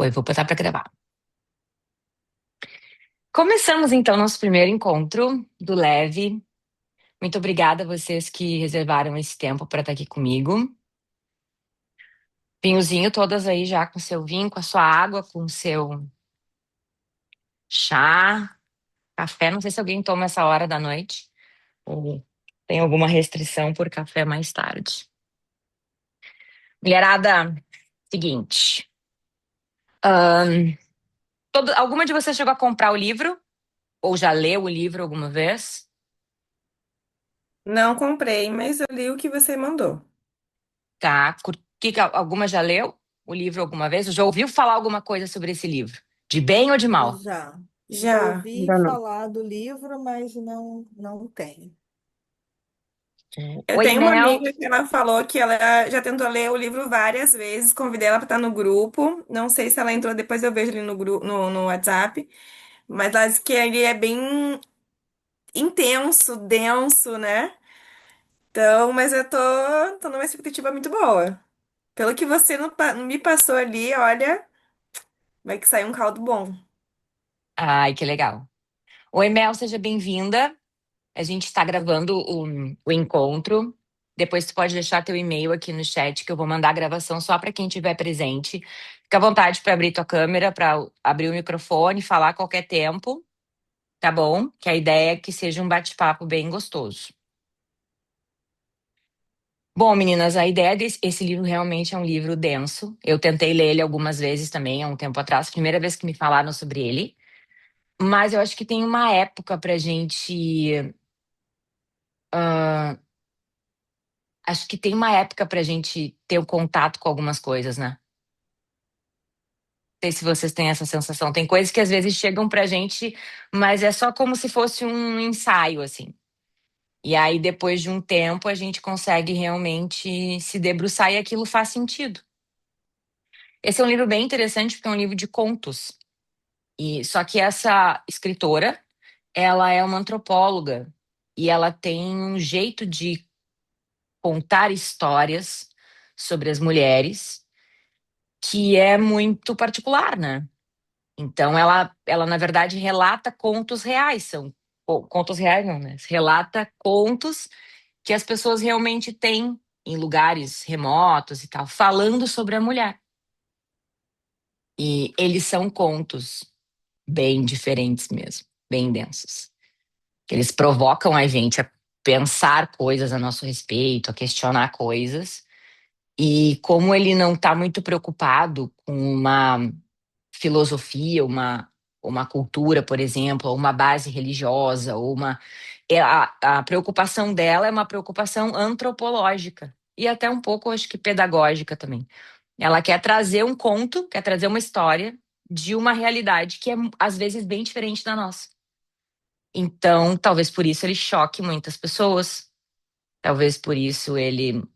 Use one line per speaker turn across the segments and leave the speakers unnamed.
Oi, vou botar para gravar. Começamos então nosso primeiro encontro do Leve. Muito obrigada a vocês que reservaram esse tempo para estar aqui comigo. Vinhozinho, todas aí já com seu vinho, com a sua água, com o seu chá, café. Não sei se alguém toma essa hora da noite ou tem alguma restrição por café mais tarde. Mulherada, seguinte. Alguma de vocês chegou a comprar o livro? Ou já leu o livro alguma vez?
Não comprei, mas eu li o que você mandou.
Tá. Alguma já leu o livro alguma vez? Ou já ouviu falar alguma coisa sobre esse livro? De bem ou de mal?
Já, já
Já,
ouvi
ainda não.
falar do livro, mas não tenho.
Eu
Oi,
tenho uma
Mel.
amiga que ela falou que ela já tentou ler o livro várias vezes, convidei ela para estar no grupo. Não sei se ela entrou, depois eu vejo ali no grupo, no WhatsApp, mas ela disse que ele é bem intenso, denso, né? Então, mas tô numa expectativa muito boa. Pelo que você me passou ali, olha, vai que sai um caldo bom.
Ai, que legal. Oi, Mel, seja bem-vinda. A gente está gravando o encontro. Depois tu pode deixar teu e-mail aqui no chat que eu vou mandar a gravação só para quem estiver presente. Fica à vontade para abrir tua câmera, para abrir o microfone, falar a qualquer tempo, tá bom? Que a ideia é que seja um bate-papo bem gostoso. Bom, meninas, a ideia desse esse livro realmente é um livro denso. Eu tentei ler ele algumas vezes também, há um tempo atrás, primeira vez que me falaram sobre ele. Mas eu acho que tem uma época pra gente. ah, Acho que tem uma época pra gente ter o contato com algumas coisas, né? Não sei se vocês têm essa sensação. Tem coisas que às vezes chegam pra gente, mas é só como se fosse um ensaio, assim. E aí, depois de um tempo, a gente consegue realmente se debruçar e aquilo faz sentido. Esse é um livro bem interessante porque é um livro de contos. E só que essa escritora, ela é uma antropóloga e ela tem um jeito de contar histórias sobre as mulheres que é muito particular, né? Então ela na verdade relata contos reais, são contos reais não, né? Relata contos que as pessoas realmente têm em lugares remotos e tal, falando sobre a mulher. E eles são contos bem diferentes mesmo, bem densos. Eles provocam a gente a pensar coisas a nosso respeito, a questionar coisas. E como ele não está muito preocupado com uma filosofia, uma cultura, por exemplo, ou uma base religiosa, ou uma. A preocupação dela é uma preocupação antropológica e até um pouco, acho que, pedagógica também. Ela quer trazer um conto, quer trazer uma história de uma realidade que é, às vezes, bem diferente da nossa. Então, talvez por isso ele choque muitas pessoas, talvez por isso ele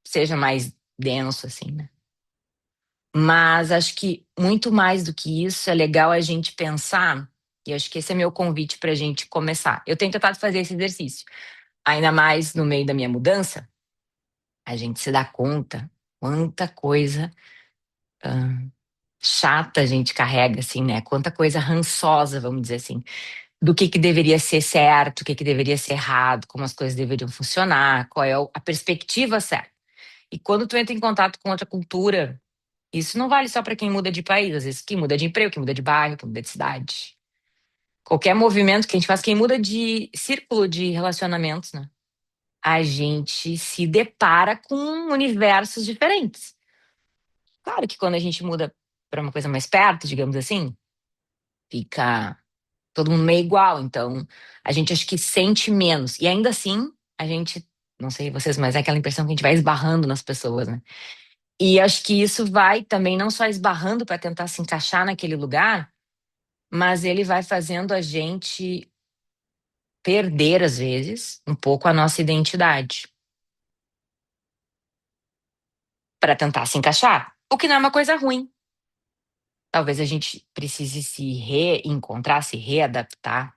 seja mais denso, assim, né? Mas acho que muito mais do que isso, é legal a gente pensar, e acho que esse é meu convite para a gente começar. Eu tenho tentado fazer esse exercício, ainda mais no meio da minha mudança, a gente se dá conta quanta coisa chata a gente carrega, assim, né? Quanta coisa rançosa, vamos dizer assim, do que deveria ser certo, o que deveria ser errado, como as coisas deveriam funcionar, qual é a perspectiva certa. E quando tu entra em contato com outra cultura, isso não vale só para quem muda de país, às vezes quem muda de emprego, quem muda de bairro, quem muda de cidade. Qualquer movimento que a gente faz, quem muda de círculo de relacionamentos, né? A gente se depara com universos diferentes. Claro que quando a gente muda para uma coisa mais perto, digamos assim, fica todo mundo meio igual, então a gente acho que sente menos. E ainda assim, a gente, não sei vocês, mas é aquela impressão que a gente vai esbarrando nas pessoas, né? E acho que isso vai também não só esbarrando para tentar se encaixar naquele lugar, mas ele vai fazendo a gente perder, às vezes, um pouco a nossa identidade para tentar se encaixar, o que não é uma coisa ruim. Talvez a gente precise se reencontrar, se readaptar.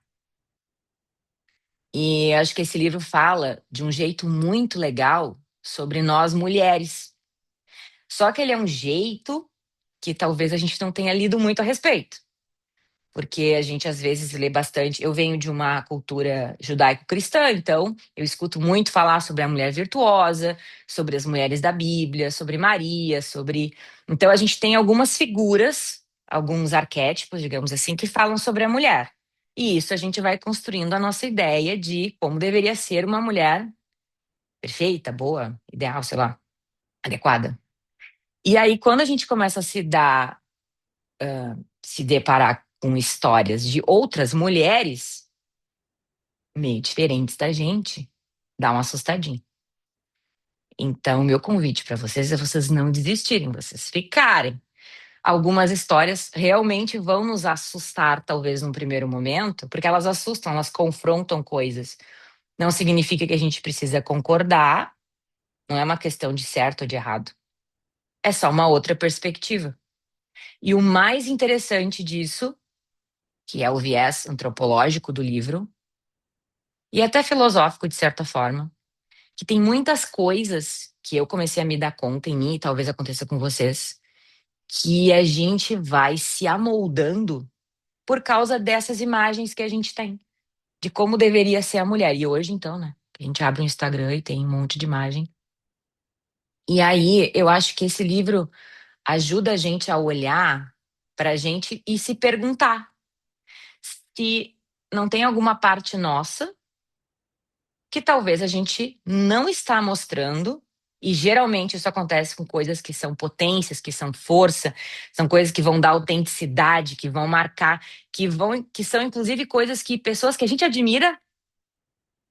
E acho que esse livro fala de um jeito muito legal sobre nós mulheres. Só que ele é um jeito que talvez a gente não tenha lido muito a respeito. Porque a gente às vezes lê bastante. Eu venho de uma cultura judaico-cristã, então eu escuto muito falar sobre a mulher virtuosa, sobre as mulheres da Bíblia, sobre Maria, sobre. Então a gente tem algumas figuras, alguns arquétipos, digamos assim, que falam sobre a mulher. E isso a gente vai construindo a nossa ideia de como deveria ser uma mulher perfeita, boa, ideal, sei lá, adequada. E aí, quando a gente começa a se deparar com histórias de outras mulheres meio diferentes da gente, dá uma assustadinha. Então, meu convite para vocês é vocês não desistirem, vocês ficarem. Algumas histórias realmente vão nos assustar, talvez num primeiro momento, porque elas assustam, elas confrontam coisas. Não significa que a gente precisa concordar, não é uma questão de certo ou de errado. É só uma outra perspectiva. E o mais interessante disso, que é o viés antropológico do livro, e até filosófico de certa forma, que tem muitas coisas que eu comecei a me dar conta em mim, e talvez aconteça com vocês, que a gente vai se amoldando por causa dessas imagens que a gente tem, de como deveria ser a mulher. E hoje, então, né? A gente abre o Instagram e tem um monte de imagem. E aí, eu acho que esse livro ajuda a gente a olhar para a gente e se perguntar se não tem alguma parte nossa que talvez a gente não está mostrando, e geralmente isso acontece com coisas que são potências, que são força, são coisas que vão dar autenticidade, que vão marcar, que são inclusive coisas que pessoas que a gente admira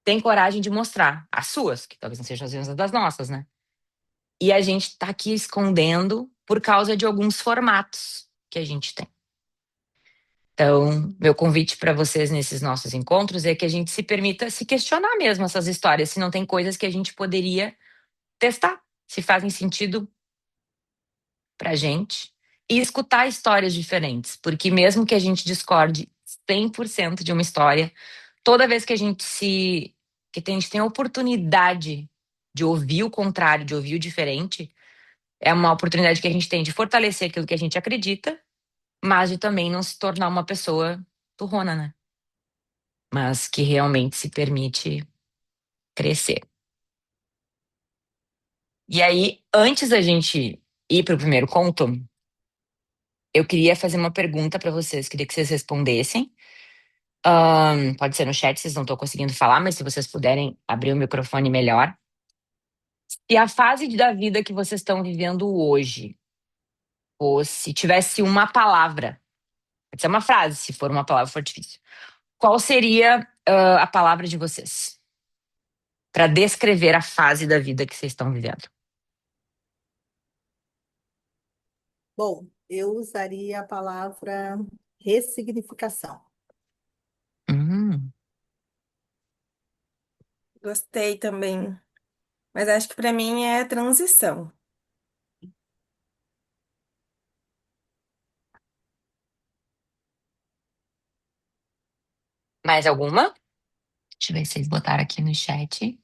têm coragem de mostrar, as suas, que talvez não sejam as mesmas das nossas, né? E a gente está aqui escondendo por causa de alguns formatos que a gente tem. Então, meu convite para vocês nesses nossos encontros é que a gente se permita se questionar mesmo essas histórias, se não tem coisas que a gente poderia testar, se fazem sentido pra gente e escutar histórias diferentes, porque mesmo que a gente discorde 100% de uma história, toda vez que a gente a gente tem a oportunidade de ouvir o contrário, de ouvir o diferente, é uma oportunidade que a gente tem de fortalecer aquilo que a gente acredita, mas de também não se tornar uma pessoa turrona, né? Mas que realmente se permite crescer. E aí, antes da gente ir para o primeiro conto, eu queria fazer uma pergunta para vocês, queria que vocês respondessem. Pode ser no chat, vocês não estão conseguindo falar, mas se vocês puderem abrir o microfone melhor. E a fase da vida que vocês estão vivendo hoje, ou se tivesse uma palavra, pode ser uma frase, se for uma palavra for difícil. Qual seria, a palavra de vocês para descrever a fase da vida que vocês estão vivendo?
Bom, eu usaria a palavra ressignificação.
Hum,
Gostei também. Mas acho que pra mim é transição.
mais alguma? Deixa eu ver se vocês botaram aqui no chat.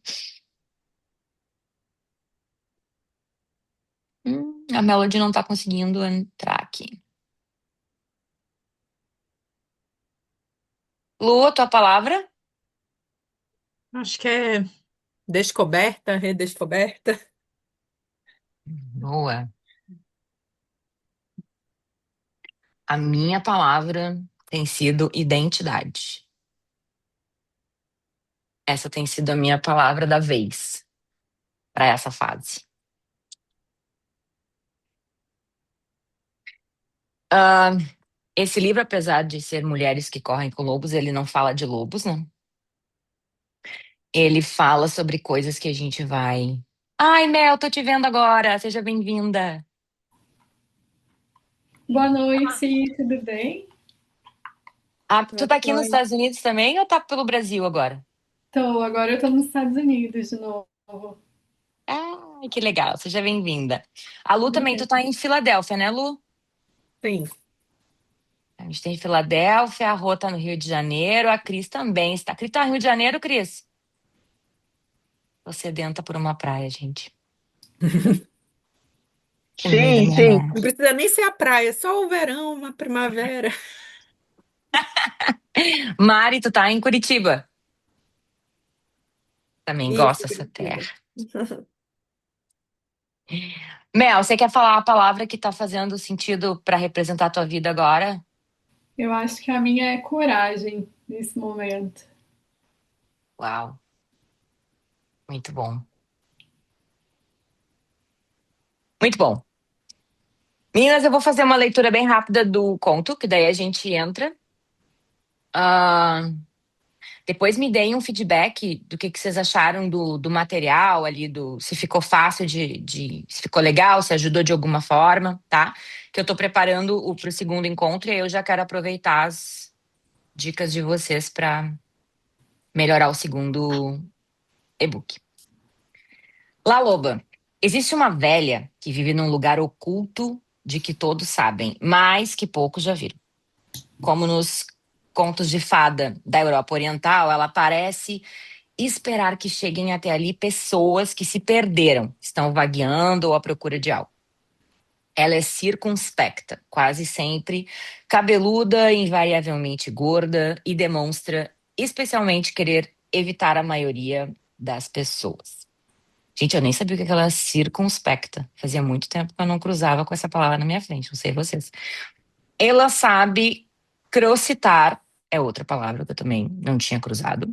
A Melody não tá conseguindo entrar aqui. Lu, a tua palavra?
Acho que é descoberta, redescoberta.
Boa. A minha palavra tem sido identidade. Essa tem sido a minha palavra da vez para essa fase. Ah, esse livro, apesar de ser Mulheres que Correm com Lobos, ele não fala de lobos, né? Ele fala sobre coisas que a gente vai. Ai, Mel, tô te vendo agora. Seja bem-vinda.
Boa noite, tudo bem?
Ah, tu tá aqui nos
Oi.
Estados Unidos também ou tá pelo Brasil agora?
Agora eu tô nos Estados Unidos de novo.
Ai, que legal. Seja bem-vinda. A Lu também, tu
Obrigada.
tá em Filadélfia, né, Lu?
Sim.
A gente tem Filadélfia, a Rô tá no Rio de Janeiro, a Cris também está. Cris tá no Rio de Janeiro, Cris? Tô sedenta por uma praia, gente. No meio da
Sim,
minha
sim.
Não
neve.
precisa nem ser a praia, só o verão, uma primavera.
Mari, tu tá em Curitiba. Também
Isso,
gosto dessa terra.
Curitiba.
Mel, você quer falar a palavra que tá fazendo sentido para representar a tua vida agora?
Eu acho que a minha é coragem nesse momento.
Uau, muito bom. Muito bom. Meninas, eu vou fazer uma leitura bem rápida do conto, que daí a gente entra. Ah, depois me deem um feedback do que vocês acharam do material ali, se ficou fácil se ficou legal, se ajudou de alguma forma, tá? Que eu tô preparando pro segundo encontro e aí eu já quero aproveitar as dicas de vocês para melhorar o segundo e-book. La Loba. Existe uma velha que vive num lugar oculto de que todos sabem, mas que poucos já viram. Como nos contos de fada da Europa Oriental, ela parece esperar que cheguem até ali pessoas que se perderam, estão vagueando ou à procura de algo. Ela é circunspecta, quase sempre cabeluda, invariavelmente gorda e demonstra especialmente querer evitar a maioria das pessoas. Gente, eu nem sabia o que ela é circunspecta. Fazia muito tempo que eu não cruzava com essa palavra na minha frente, não sei vocês. Ela sabe crocitar, é outra palavra que eu também não tinha cruzado,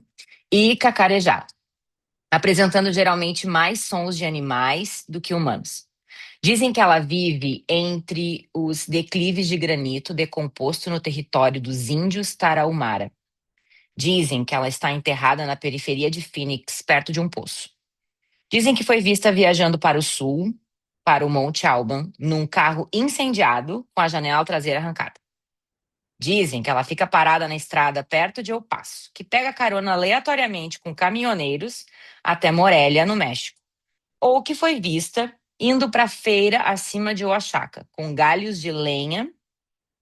e cacarejar, apresentando geralmente mais sons de animais do que humanos. Dizem que ela vive entre os declives de granito decomposto no território dos índios Tarahumara. Dizem que ela está enterrada na periferia de Phoenix, perto de um poço. Dizem que foi vista viajando para o sul, para o Monte Alban, num carro incendiado com a janela traseira arrancada. Dizem que ela fica parada na estrada perto de El Paso, que pega carona aleatoriamente com caminhoneiros até Morelia, no México. Ou que foi vista indo para a feira acima de Oaxaca, com galhos de lenha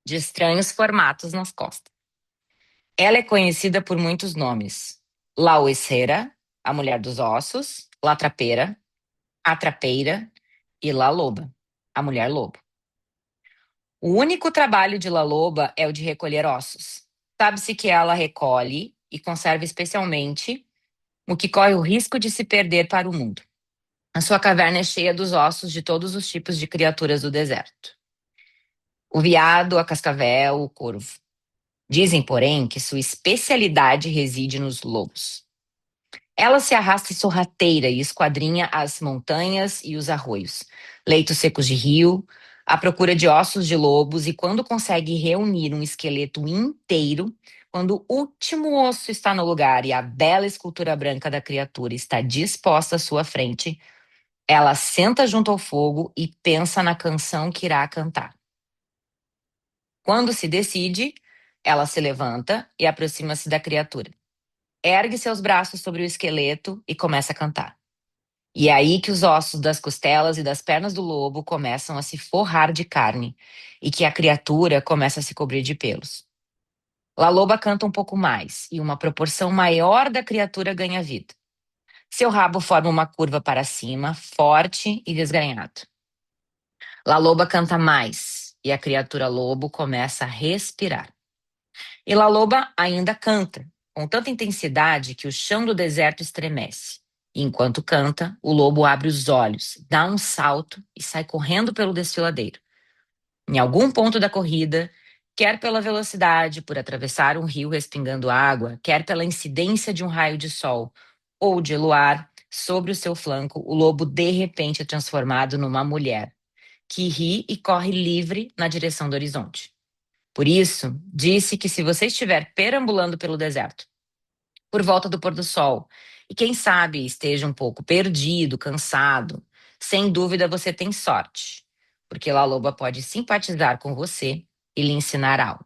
de estranhos formatos nas costas. Ela é conhecida por muitos nomes: La Huesera, a mulher dos ossos, La Trapeira, a trapeira e La Loba, a mulher lobo. O único trabalho de La Loba é o de recolher ossos. Sabe-se que ela recolhe e conserva especialmente o que corre o risco de se perder para o mundo. A sua caverna é cheia dos ossos de todos os tipos de criaturas do deserto. O veado, a cascavel, o corvo. Dizem, porém, que sua especialidade reside nos lobos. Ela se arrasta sorrateira e esquadrinha as montanhas e os arroios, leitos secos de rio, à procura de ossos de lobos, e quando consegue reunir um esqueleto inteiro, quando o último osso está no lugar e a bela escultura branca da criatura está disposta à sua frente, ela senta junto ao fogo e pensa na canção que irá cantar. Quando se decide, ela se levanta e aproxima-se da criatura. Ergue seus braços sobre o esqueleto e começa a cantar. E é aí que os ossos das costelas e das pernas do lobo começam a se forrar de carne e que a criatura começa a se cobrir de pelos. La Loba canta um pouco mais e uma proporção maior da criatura ganha vida. Seu rabo forma uma curva para cima, forte e desgrenhado. La Loba canta mais e a criatura lobo começa a respirar. E La Loba ainda canta, com tanta intensidade que o chão do deserto estremece. E enquanto canta, o lobo abre os olhos, dá um salto e sai correndo pelo desfiladeiro. Em algum ponto da corrida, quer pela velocidade, por atravessar um rio respingando água, quer pela incidência de um raio de sol ou de luar sobre o seu flanco, o lobo de repente é transformado numa mulher, que ri e corre livre na direção do horizonte. Por isso, disse que se você estiver perambulando pelo deserto, por volta do pôr do sol, e quem sabe esteja um pouco perdido, cansado, sem dúvida você tem sorte, porque La Loba pode simpatizar com você e lhe ensinar algo,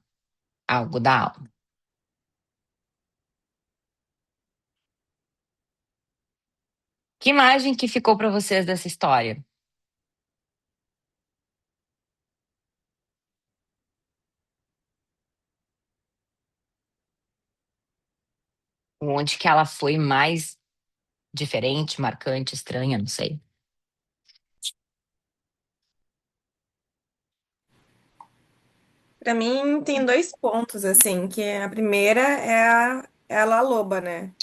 algo da alma. Que imagem que ficou para vocês dessa história? Onde que ela foi mais diferente, marcante, estranha, não sei.
Pra mim tem dois pontos, assim, que a primeira é a La Loba, né?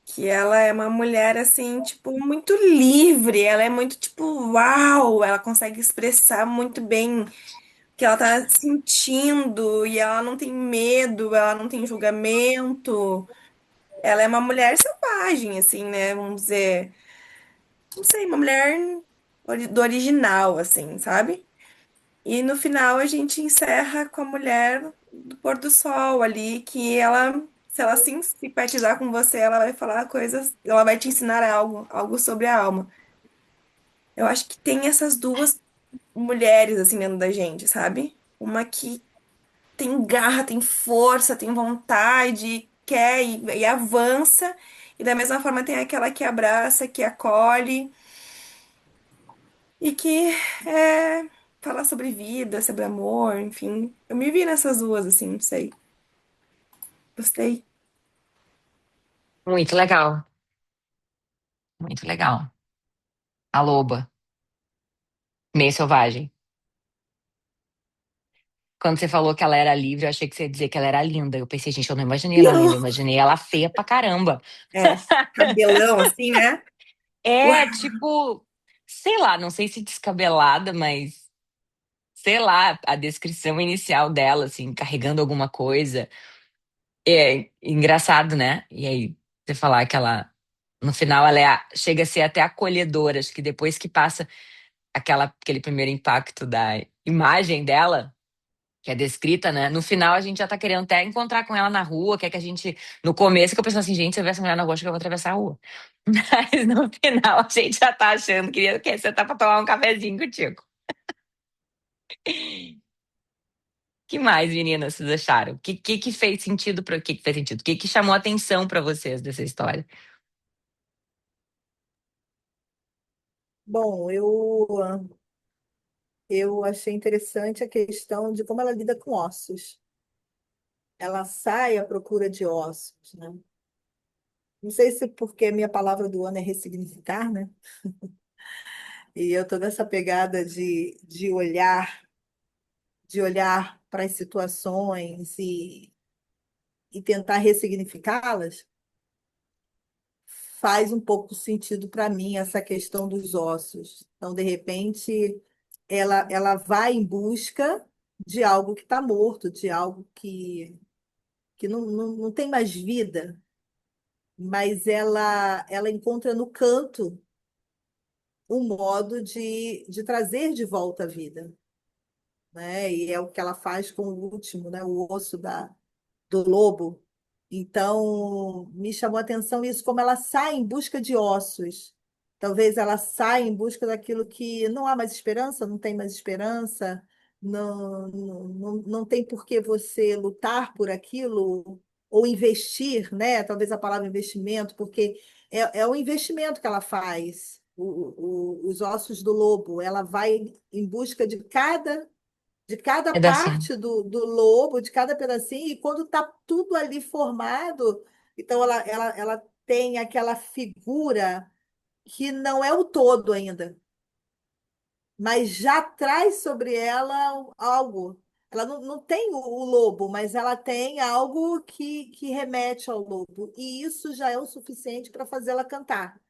Que ela é uma mulher, assim, tipo, muito livre, ela é muito, tipo, uau, ela consegue expressar muito bem o que ela tá sentindo, e ela não tem medo, ela não tem julgamento, ela é uma mulher selvagem, assim, né? Vamos dizer, não sei, uma mulher do original, assim, sabe? E no final a gente encerra com a mulher do pôr do sol ali, que ela, se ela se simpatizar com você, ela vai falar coisas, ela vai te ensinar algo, algo sobre a alma. Eu acho que tem essas duas mulheres assim dentro da gente, sabe? Uma que tem garra, tem força, tem vontade, quer e avança, e da mesma forma tem aquela que abraça, que acolhe e que é, fala sobre vida, sobre amor, enfim. Eu me vi nessas duas, assim, não sei. Gostei.
Muito legal, muito legal. A loba, meio selvagem. Quando você falou que ela era livre, eu achei que você ia dizer que ela era linda. Eu pensei, gente, eu não imaginei ela linda, eu
Não.
imaginei ela feia pra caramba.
É, cabelão, assim, né? Uau.
É, tipo, sei lá, não sei se descabelada, mas sei lá, a descrição inicial dela, assim, carregando alguma coisa. É engraçado, né? E aí, você falar que ela, no final, ela chega a ser até acolhedora. Acho que depois que passa aquele primeiro impacto da imagem dela, que é descrita, né? No final, a gente já tá querendo até encontrar com ela na rua, quer que a gente. No começo, que eu pensava assim, gente, se eu ver essa mulher na rua, acho que eu vou atravessar a rua. Mas no final, a gente já tá achando que quer sentar pra tomar um cafezinho contigo. Que mais, meninas, vocês acharam? O que fez sentido para o que fez sentido? O que chamou atenção para vocês dessa história?
Bom, eu achei interessante a questão de como ela lida com ossos. Ela sai à procura de ossos, né? Não sei se porque a minha palavra do ano é ressignificar, né? E eu tô nessa pegada de olhar para as situações e tentar ressignificá-las, faz um pouco sentido para mim essa questão dos ossos. Então, de repente, ela vai em busca de algo que está morto, de algo que não tem mais vida, mas ela encontra no canto um modo de trazer de volta a vida, né? E é o que ela faz com o último, né? O osso do lobo. Então, me chamou a atenção isso, como ela sai em busca de ossos. Talvez ela saia em busca daquilo que não há mais esperança, não tem mais esperança, não tem por que você lutar por aquilo ou investir, né? Talvez a palavra investimento, porque é o investimento que ela faz. Os ossos do lobo, ela vai em busca de cada
Pedacinho.
parte do lobo, de cada pedacinho, e quando está tudo ali formado, então ela tem aquela figura que não é o todo ainda, mas já traz sobre ela algo. Ela não tem o lobo, mas ela tem algo que remete ao lobo, e isso já é o suficiente para fazê-la cantar.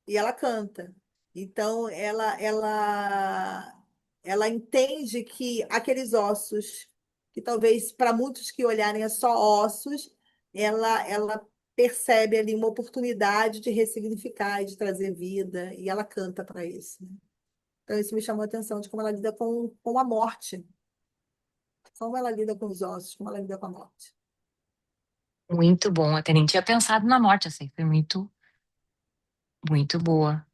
E ela canta. Então, ela entende que aqueles ossos, que talvez para muitos que olharem é só ossos, ela percebe ali uma oportunidade de ressignificar e de trazer vida, e ela canta para isso, né? Então, isso me chamou a atenção de como ela lida com a morte, como ela lida com os ossos, como ela lida com a morte.
Muito bom. Até nem tinha pensado na morte, assim. Foi muito, muito boa.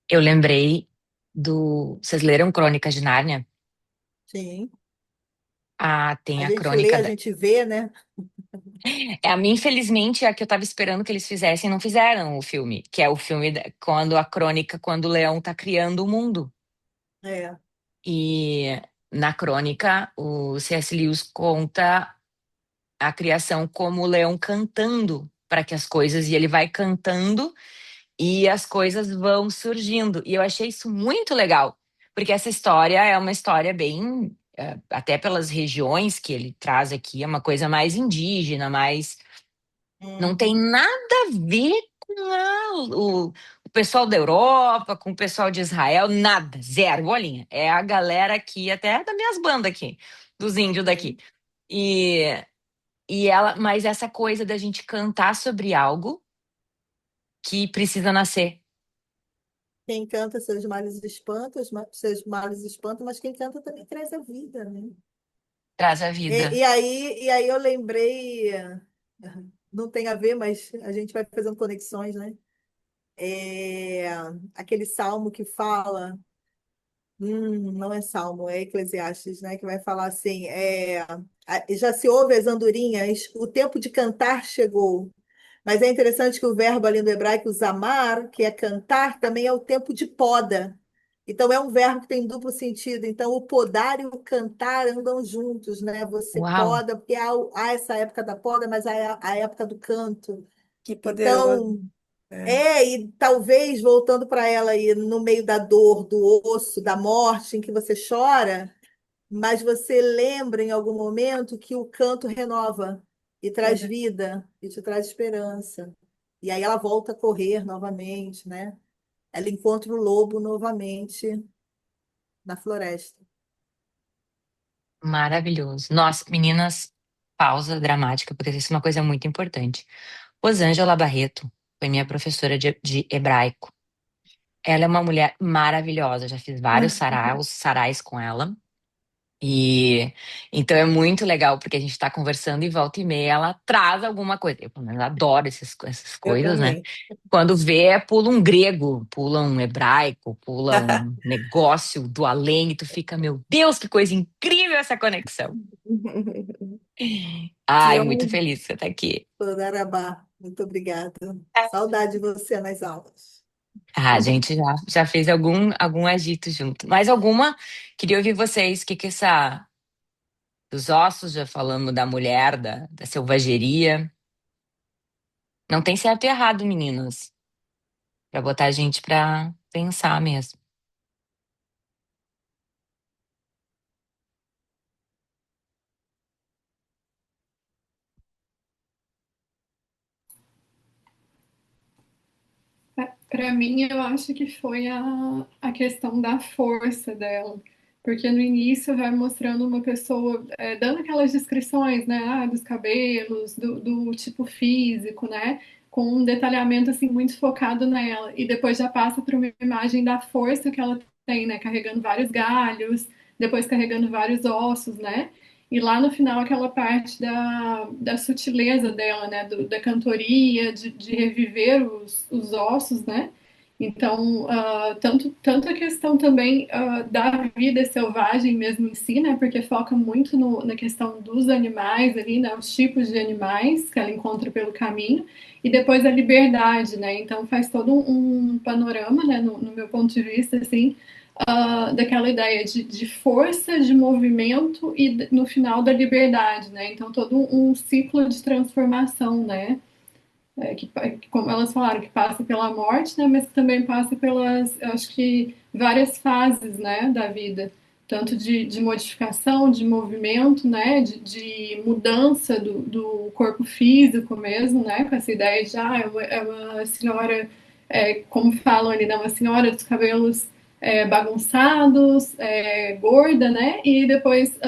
Eu lembrei do. Vocês leram Crônicas de Nárnia?
Sim.
Ah, tem
A
a
gente lê,
crônica
a
da.
gente vê, né?
A minha, infelizmente, é a que eu tava esperando que eles fizessem e não fizeram o filme. Que é o filme quando a crônica, quando o leão tá criando o mundo.
É.
E na crônica, o C.S. Lewis conta a criação como o leão cantando para que as coisas, e ele vai cantando e as coisas vão surgindo. E eu achei isso muito legal, porque essa história é uma história bem até pelas regiões que ele traz aqui, é uma coisa mais indígena, mais. Não tem
Uhum.
nada a ver com o pessoal da Europa, com o pessoal de Israel, nada, zero, bolinha. É a galera aqui, até das minhas bandas aqui, dos índios daqui.
Sim.
E, e ela, mas essa coisa da gente cantar sobre algo que precisa nascer,
Quem canta seus males espanta, seus males espantam, mas quem canta também traz a vida, né?
traz a vida.
E aí eu lembrei, não tem a ver, mas a gente vai fazendo conexões, né? É, aquele salmo que fala, não é salmo, é Eclesiastes, né? Que vai falar assim, já se ouve as andorinhas, o tempo de cantar chegou. Mas é interessante que o verbo ali no hebraico, zamar, que é cantar, também é o tempo de poda. Então, é um verbo que tem duplo sentido. Então, o podar e o cantar andam juntos, né? Você
Uau,
poda, porque há essa época da poda, mas há a época do canto.
Que poderoso.
Então,
É.
e talvez voltando para ela aí, no meio da dor, do osso, da morte, em que você chora, mas você lembra em algum momento que o canto renova e traz
Verdade.
vida e te traz esperança. E aí ela volta a correr novamente, né? Ela encontra o lobo novamente na floresta.
maravilhoso. Nossa, meninas, pausa dramática, porque isso é uma coisa muito importante. Rosângela Barreto foi minha professora de hebraico. Ela é uma mulher maravilhosa, já fiz vários sarais com ela. E então é muito legal porque a gente tá conversando e volta e meia ela traz alguma coisa. Eu, pelo menos, adoro essas
Eu
coisas, né?
também.
Quando vê, pula um grego, pula um hebraico, pula um negócio do além e tu fica, meu Deus, que coisa incrível essa conexão.
Que
Ai, muito
eu,
feliz que você tá aqui.
Arabá, muito obrigada. Saudade de você nas aulas.
Ah, a gente já fez algum agito junto. Mais alguma? Queria ouvir vocês. O que que essa dos ossos, já falamos da mulher, da selvageria. Não tem certo e errado, meninas. Pra botar a gente pra pensar mesmo.
Para mim, eu acho que foi a questão da força dela. Porque no início vai mostrando uma pessoa, dando aquelas descrições, né, dos cabelos, do tipo físico, né, com um detalhamento, assim, muito focado nela. E depois já passa para uma imagem da força que ela tem, né, carregando vários galhos, depois carregando vários ossos, né. E lá no final, aquela parte da sutileza dela, né? Da cantoria, de reviver os ossos, né? Então, tanto a questão também da vida selvagem mesmo em si, né? Porque foca muito na questão dos animais ali, né? Os tipos de animais que ela encontra pelo caminho. E depois a liberdade, né? Então faz todo um panorama, né? No meu ponto de vista, assim, daquela ideia de força, de movimento e no final da liberdade, né? Então todo um ciclo de transformação, né? Como elas falaram, que passa pela morte, né? Mas que também passa pelas, acho que várias fases, né? Da vida, tanto de modificação, de movimento, né? De mudança do corpo físico mesmo, né? Com essa ideia de é uma senhora, como falam ali, né? Uma senhora dos cabelos bagunçados, gorda, né? E depois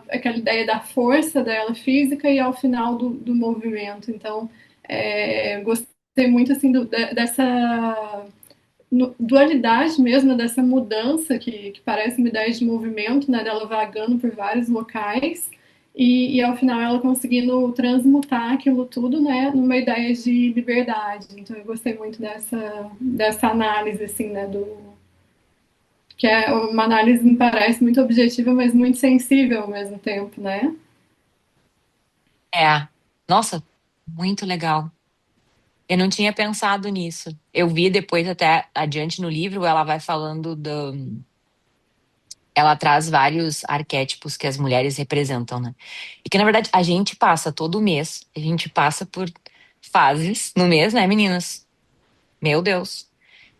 aquela ideia da força dela física e ao final do movimento. Então, gostei muito assim dessa dualidade mesmo, dessa mudança que parece uma ideia de movimento, né? Dela vagando por vários locais. E ao final ela conseguindo transmutar aquilo tudo, né, numa ideia de liberdade. Então eu gostei muito dessa análise, assim, né, que é uma análise me parece muito objetiva, mas muito sensível ao mesmo tempo, né?
É. Nossa, muito legal. Eu não tinha pensado nisso. Eu vi depois, até adiante no livro, ela vai falando do. Ela traz vários arquétipos que as mulheres representam, né? E que, na verdade, a gente passa todo mês, a gente passa por fases no mês, né, meninas? Meu Deus.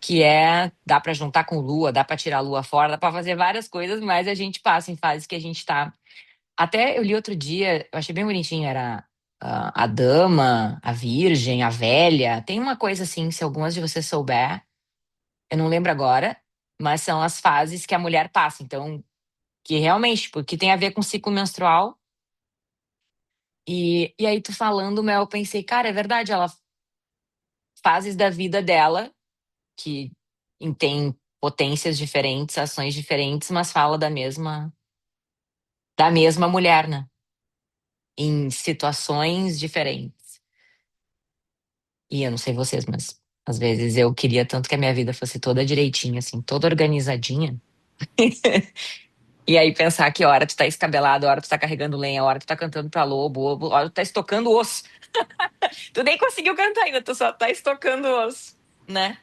que é, dá pra juntar com lua, dá pra tirar a lua fora, dá pra fazer várias coisas, mas a gente passa em fases que a gente tá. Até eu li outro dia, eu achei bem bonitinho, era a dama, a virgem, a velha. Tem uma coisa assim, se algumas de vocês souber, eu não lembro agora, mas são as fases que a mulher passa. Então, que realmente, tipo, que tem a ver com ciclo menstrual. E aí, tu falando, Mel, eu pensei, cara, é verdade, ela fases da vida dela que tem potências diferentes, ações diferentes, mas fala da mesma mulher, né? Em situações diferentes. E eu não sei vocês, mas às vezes eu queria tanto que a minha vida fosse toda direitinha, assim, toda organizadinha. E aí pensar que hora tu tá escabelado, hora tu tá carregando lenha, hora tu tá cantando pra lobo, hora tu tá estocando osso. Tu nem conseguiu cantar ainda, tu só tá estocando osso, né?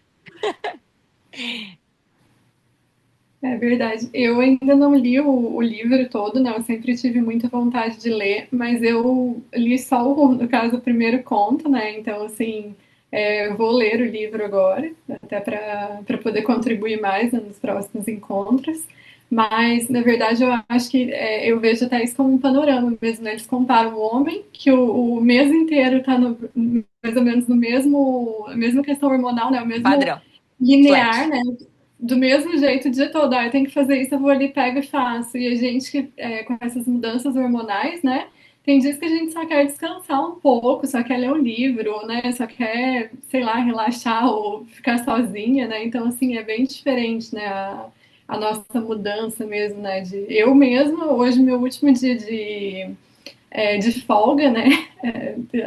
É verdade. Eu ainda não li o livro todo, né? Eu sempre tive muita vontade de ler, mas eu li só, no caso, o primeiro conto, né? Então, assim, eu vou ler o livro agora, até para poder contribuir mais, né, nos próximos encontros. Mas, na verdade, eu acho que eu vejo até isso como um panorama mesmo, né? Eles comparam o homem, que o mês inteiro está mais ou menos no mesmo, a mesma questão hormonal, né? O mesmo
Padrão,
linear,
flat.
né? Do mesmo jeito o dia todo, eu tenho que fazer isso, eu vou ali, pego e faço. E a gente que com essas mudanças hormonais, né? Tem dias que a gente só quer descansar um pouco, só quer ler um livro, né? Só quer, sei lá, relaxar ou ficar sozinha, né? Então, assim, é bem diferente, né? A nossa mudança mesmo, né? Eu mesma, hoje, meu último dia de folga, né?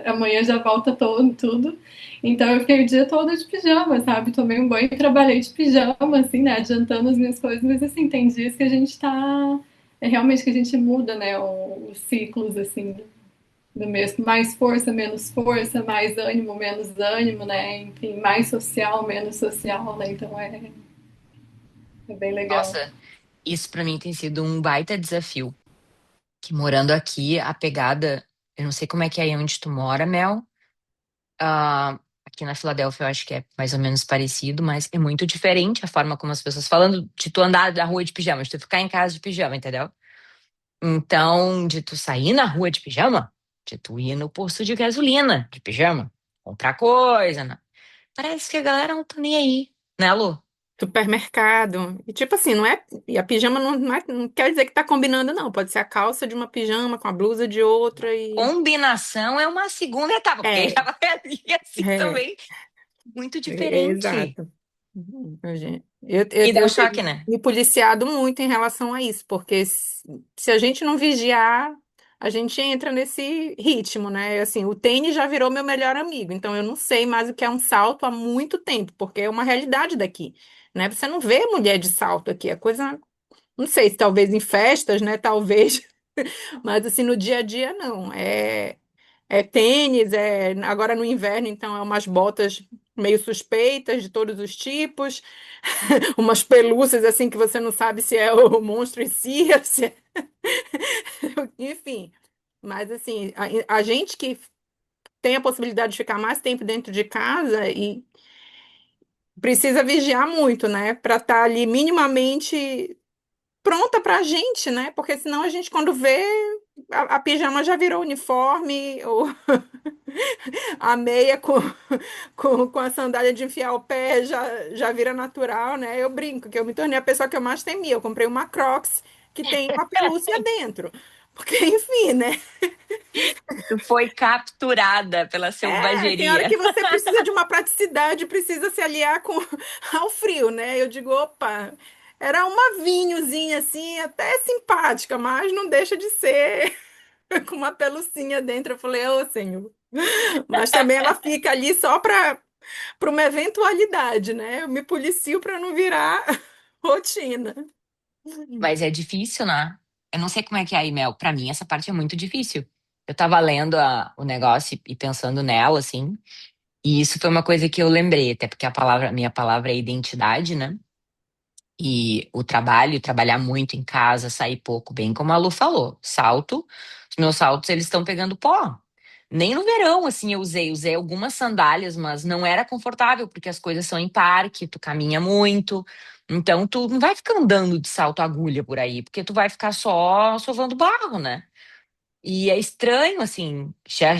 Amanhã já volta todo, tudo. Então eu fiquei o dia todo de pijama, sabe? Tomei um banho e trabalhei de pijama, assim, né? Adiantando as minhas coisas, mas assim, tem dias que a gente tá. É realmente que a gente muda, né? Os ciclos, assim, do mesmo. Mais força, mais ânimo, menos ânimo, né? Enfim, mais social, menos social, né? Então é bem legal.
Nossa, isso pra mim tem sido um baita desafio. Que morando aqui, a pegada, eu não sei como é que é aí onde tu mora, Mel. Aqui na Filadélfia eu acho que é mais ou menos parecido, mas é muito diferente a forma como as pessoas falando de tu andar da rua de pijama, de tu ficar em casa de pijama, entendeu? Então, de tu sair na rua de pijama, de tu ir no posto de gasolina de pijama, comprar coisa, né? Parece que a galera não tá nem aí, né, Lu?
Supermercado. E tipo assim, não é. E a pijama não quer dizer que tá combinando, não. Pode ser a calça de uma pijama com a blusa de outra e.
Combinação é uma segunda etapa, porque aí já
É,
vai ali assim
é,
também, muito diferente.
exato.
E dá
Eu
choque,
tenho
né?
me policiado muito em relação a isso, porque se a gente não vigiar, a gente entra nesse ritmo, né? Assim, o tênis já virou meu melhor amigo, então eu não sei mais o que é um salto há muito tempo, porque é uma realidade daqui, né? Você não vê mulher de salto aqui, é coisa, não sei, se talvez em festas, né? Talvez, mas assim, no dia a dia não. É tênis, agora no inverno, então é umas botas meio suspeitas de todos os tipos, umas pelúcias assim que você não sabe se é o monstro em si, se enfim. Mas assim, a gente que tem a possibilidade de ficar mais tempo dentro de casa e precisa vigiar muito, né, para estar ali minimamente pronta para a gente, né? Porque senão a gente quando vê a pijama já virou uniforme, ou a meia com a sandália de enfiar o pé já vira natural, né? Eu brinco que eu me tornei a pessoa que eu mais temia. Eu comprei uma Crocs que tem uma pelúcia dentro. Porque, enfim, né?
Tu foi capturada pela
Tem hora que
selvageria.
você precisa de uma praticidade, precisa se aliar ao frio, né? Eu digo, opa, era uma vinhozinha assim, até simpática, mas não deixa de ser com uma pelucinha dentro. Eu falei, ô, senhor. Mas também ela fica ali só para uma eventualidade, né? Eu me policio para não virar rotina.
Mas é difícil, né? Eu não sei como é que é aí, Mel. Pra mim, essa parte é muito difícil. Eu tava lendo o negócio e pensando nela, assim, e isso foi uma coisa que eu lembrei, até porque a minha palavra é identidade, né? E o trabalho, trabalhar muito em casa, sair pouco, bem como a Lu falou. Salto, os meus saltos, eles estão pegando pó. Nem no verão, assim, eu usei algumas sandálias, mas não era confortável, porque as coisas são em parque, tu caminha muito. Então, tu não vai ficar andando de salto agulha por aí, porque tu vai ficar só sovando barro, né? E é estranho, assim, já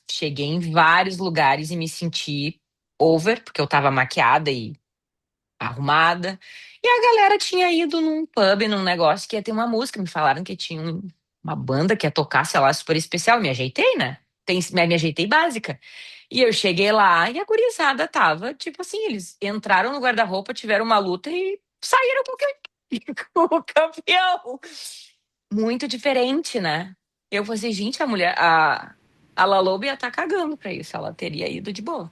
cheguei em vários lugares e me senti over, porque eu tava maquiada e arrumada. E a galera tinha ido num pub, num negócio que ia ter uma música. Me falaram que tinha uma banda que ia tocar, sei lá, super especial. Me ajeitei, né? Me ajeitei básica. E eu cheguei lá e a gurizada tava, tipo assim, eles entraram no guarda-roupa, tiveram uma luta e saíram com o campeão. Muito diferente, né? Eu falei assim, gente, a Lalobe ia estar cagando pra isso. Ela teria ido de boa.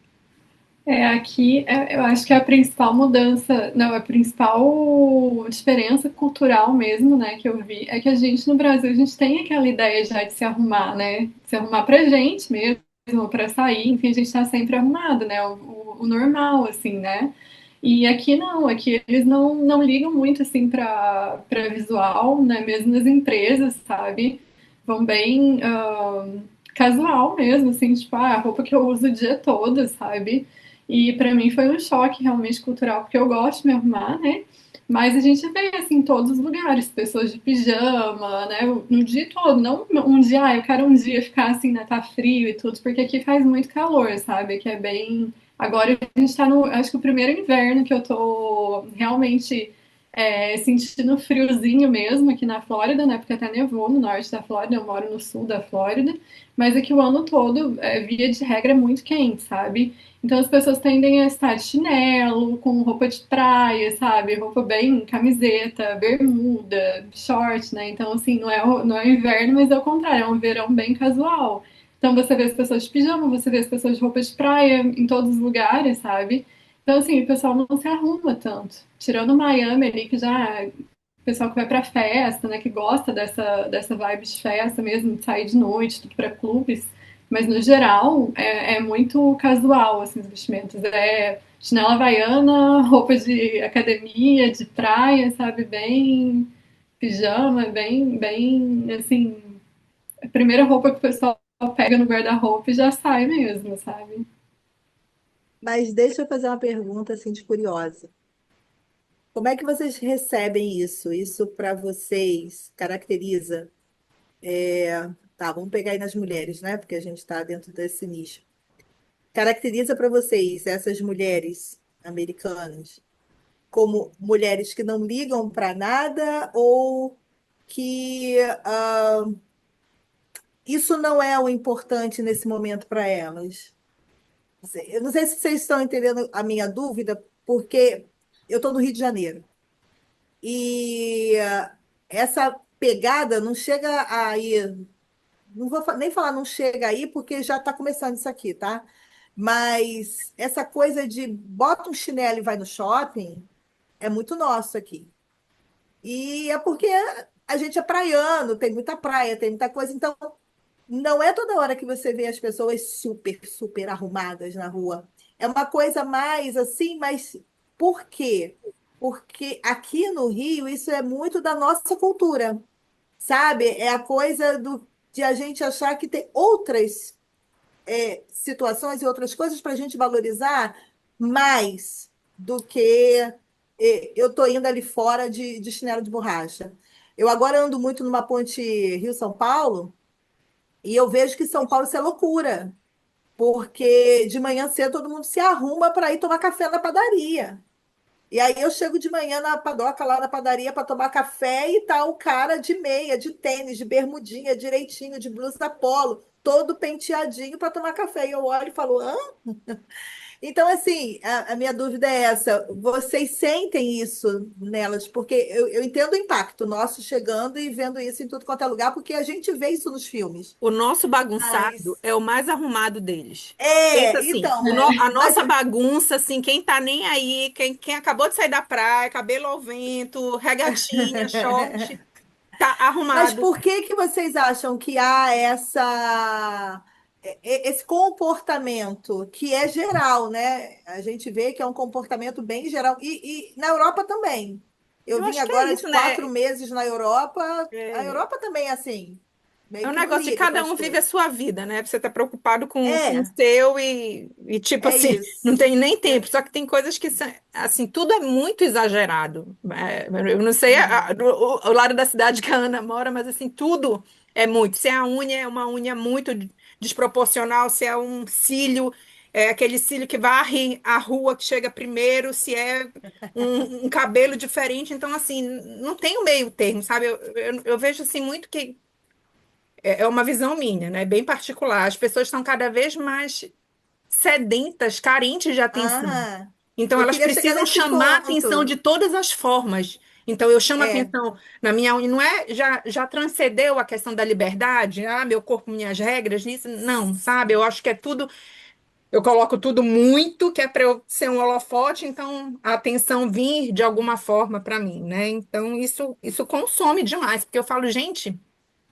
Aqui eu acho que a principal mudança, não, a principal diferença cultural mesmo, né, que eu vi, é que a gente no Brasil, a gente tem aquela ideia já de se arrumar, né, se arrumar pra gente mesmo, pra sair, enfim, a gente tá sempre arrumado, né, o normal, assim, né, e aqui não, aqui eles não ligam muito, assim, pra visual, né, mesmo nas empresas, sabe, vão bem casual mesmo, assim, tipo, a roupa que eu uso o dia todo, sabe, e para mim foi um choque realmente cultural, porque eu gosto de me arrumar, né? Mas a gente vê assim em todos os lugares, pessoas de pijama, né? No dia todo, não um dia, eu quero um dia ficar assim, né? Tá frio e tudo, porque aqui faz muito calor, sabe? Que é bem. Agora a gente tá no. Acho que o primeiro inverno que eu tô realmente sentindo friozinho mesmo aqui na Flórida, né? Porque até nevou no norte da Flórida, eu moro no sul da Flórida, mas aqui o ano todo, via de regra, é muito quente, sabe? Então as pessoas tendem a estar de chinelo, com roupa de praia, sabe? Roupa bem camiseta, bermuda, short, né? Então, assim, não é inverno, mas é o contrário, é um verão bem casual. Então você vê as pessoas de pijama, você vê as pessoas de roupa de praia em todos os lugares, sabe? Então, assim, o pessoal não se arruma tanto. Tirando Miami ali, que já o pessoal que vai pra festa, né, que gosta dessa vibe de festa mesmo, de sair de noite, tudo pra clubes, mas no geral é muito casual, assim, os vestimentos. É chinela havaiana, roupa de academia, de praia, sabe, bem pijama, bem, assim, a primeira roupa que o pessoal pega no guarda-roupa e já sai mesmo, sabe?
Mas deixa eu fazer uma pergunta assim de curiosa. Como é que vocês recebem isso? Isso para vocês caracteriza? Tá, vamos pegar aí nas mulheres, né? Porque a gente está dentro desse nicho. Caracteriza para vocês essas mulheres americanas como mulheres que não ligam para nada ou que isso não é o importante nesse momento para elas? Eu não sei se vocês estão entendendo a minha dúvida, porque eu estou no Rio de Janeiro. E essa pegada não chega aí, não vou nem falar não chega aí, porque já está começando isso aqui, tá? Mas essa coisa de bota um chinelo e vai no shopping é muito nosso aqui. E é porque a gente é praiano, tem muita praia, tem muita coisa, então não é toda hora que você vê as pessoas super arrumadas na rua. É uma coisa mais assim, mas por quê? Porque aqui no Rio isso é muito da nossa cultura, sabe? É a coisa de a gente achar que tem outras situações e outras coisas para a gente valorizar mais do que eu estou indo ali fora de chinelo de borracha. Eu agora ando muito numa ponte Rio-São Paulo e eu vejo que São Paulo isso é loucura, porque de manhã cedo todo mundo se arruma para ir tomar café na padaria. E aí eu chego de manhã na padoca lá na padaria para tomar café e tá o cara de meia, de tênis, de bermudinha, direitinho, de blusa polo, todo penteadinho para tomar café. E eu olho e falo, hã? Então, assim, a minha dúvida é essa: vocês sentem isso nelas? Porque eu entendo o impacto nosso chegando e vendo isso em tudo quanto é lugar, porque a gente vê isso nos filmes.
O nosso bagunçado
Mas
é o mais arrumado deles. Pensa assim,
então,
a
mas
nossa bagunça, assim, quem tá nem aí, quem acabou de sair da praia, cabelo ao vento, regatinha, short, tá
Mas
arrumado.
por que que vocês acham que há esse comportamento que é geral, né? A gente vê que é um comportamento bem geral. E na Europa também. Eu
Eu
vim
acho que é
agora de
isso, né?
4 meses na Europa. A
É,
Europa também é assim.
É
meio
um
que não
negócio de
liga para
cada
as
um vive a
coisas.
sua vida, né? Você tá preocupado com o
É,
seu e tipo
é
assim, não
isso.
tem nem tempo.
Eu-
Só que tem coisas que são, assim, tudo é muito exagerado. Eu não sei
uhum.
o lado da cidade que a Ana mora, mas assim, tudo é muito. Se a unha é uma unha muito desproporcional, se é um cílio, é aquele cílio que varre a rua que chega primeiro, se é um cabelo diferente. Então, assim, não tem o meio termo, sabe? Eu vejo assim muito que é uma visão minha, né? Bem particular. As pessoas estão cada vez mais sedentas, carentes de atenção.
Ah,
Então,
eu
elas
queria chegar
precisam
nesse
chamar a atenção de
ponto.
todas as formas. Então, eu chamo a
É,
atenção na minha unha, não é? Já transcendeu a questão da liberdade? Ah, meu corpo, minhas regras, isso? Não, sabe? Eu acho que é tudo. Eu coloco tudo muito, que é para eu ser um holofote, então a atenção vir de alguma forma para mim, né? Então, isso consome demais, porque eu falo, gente.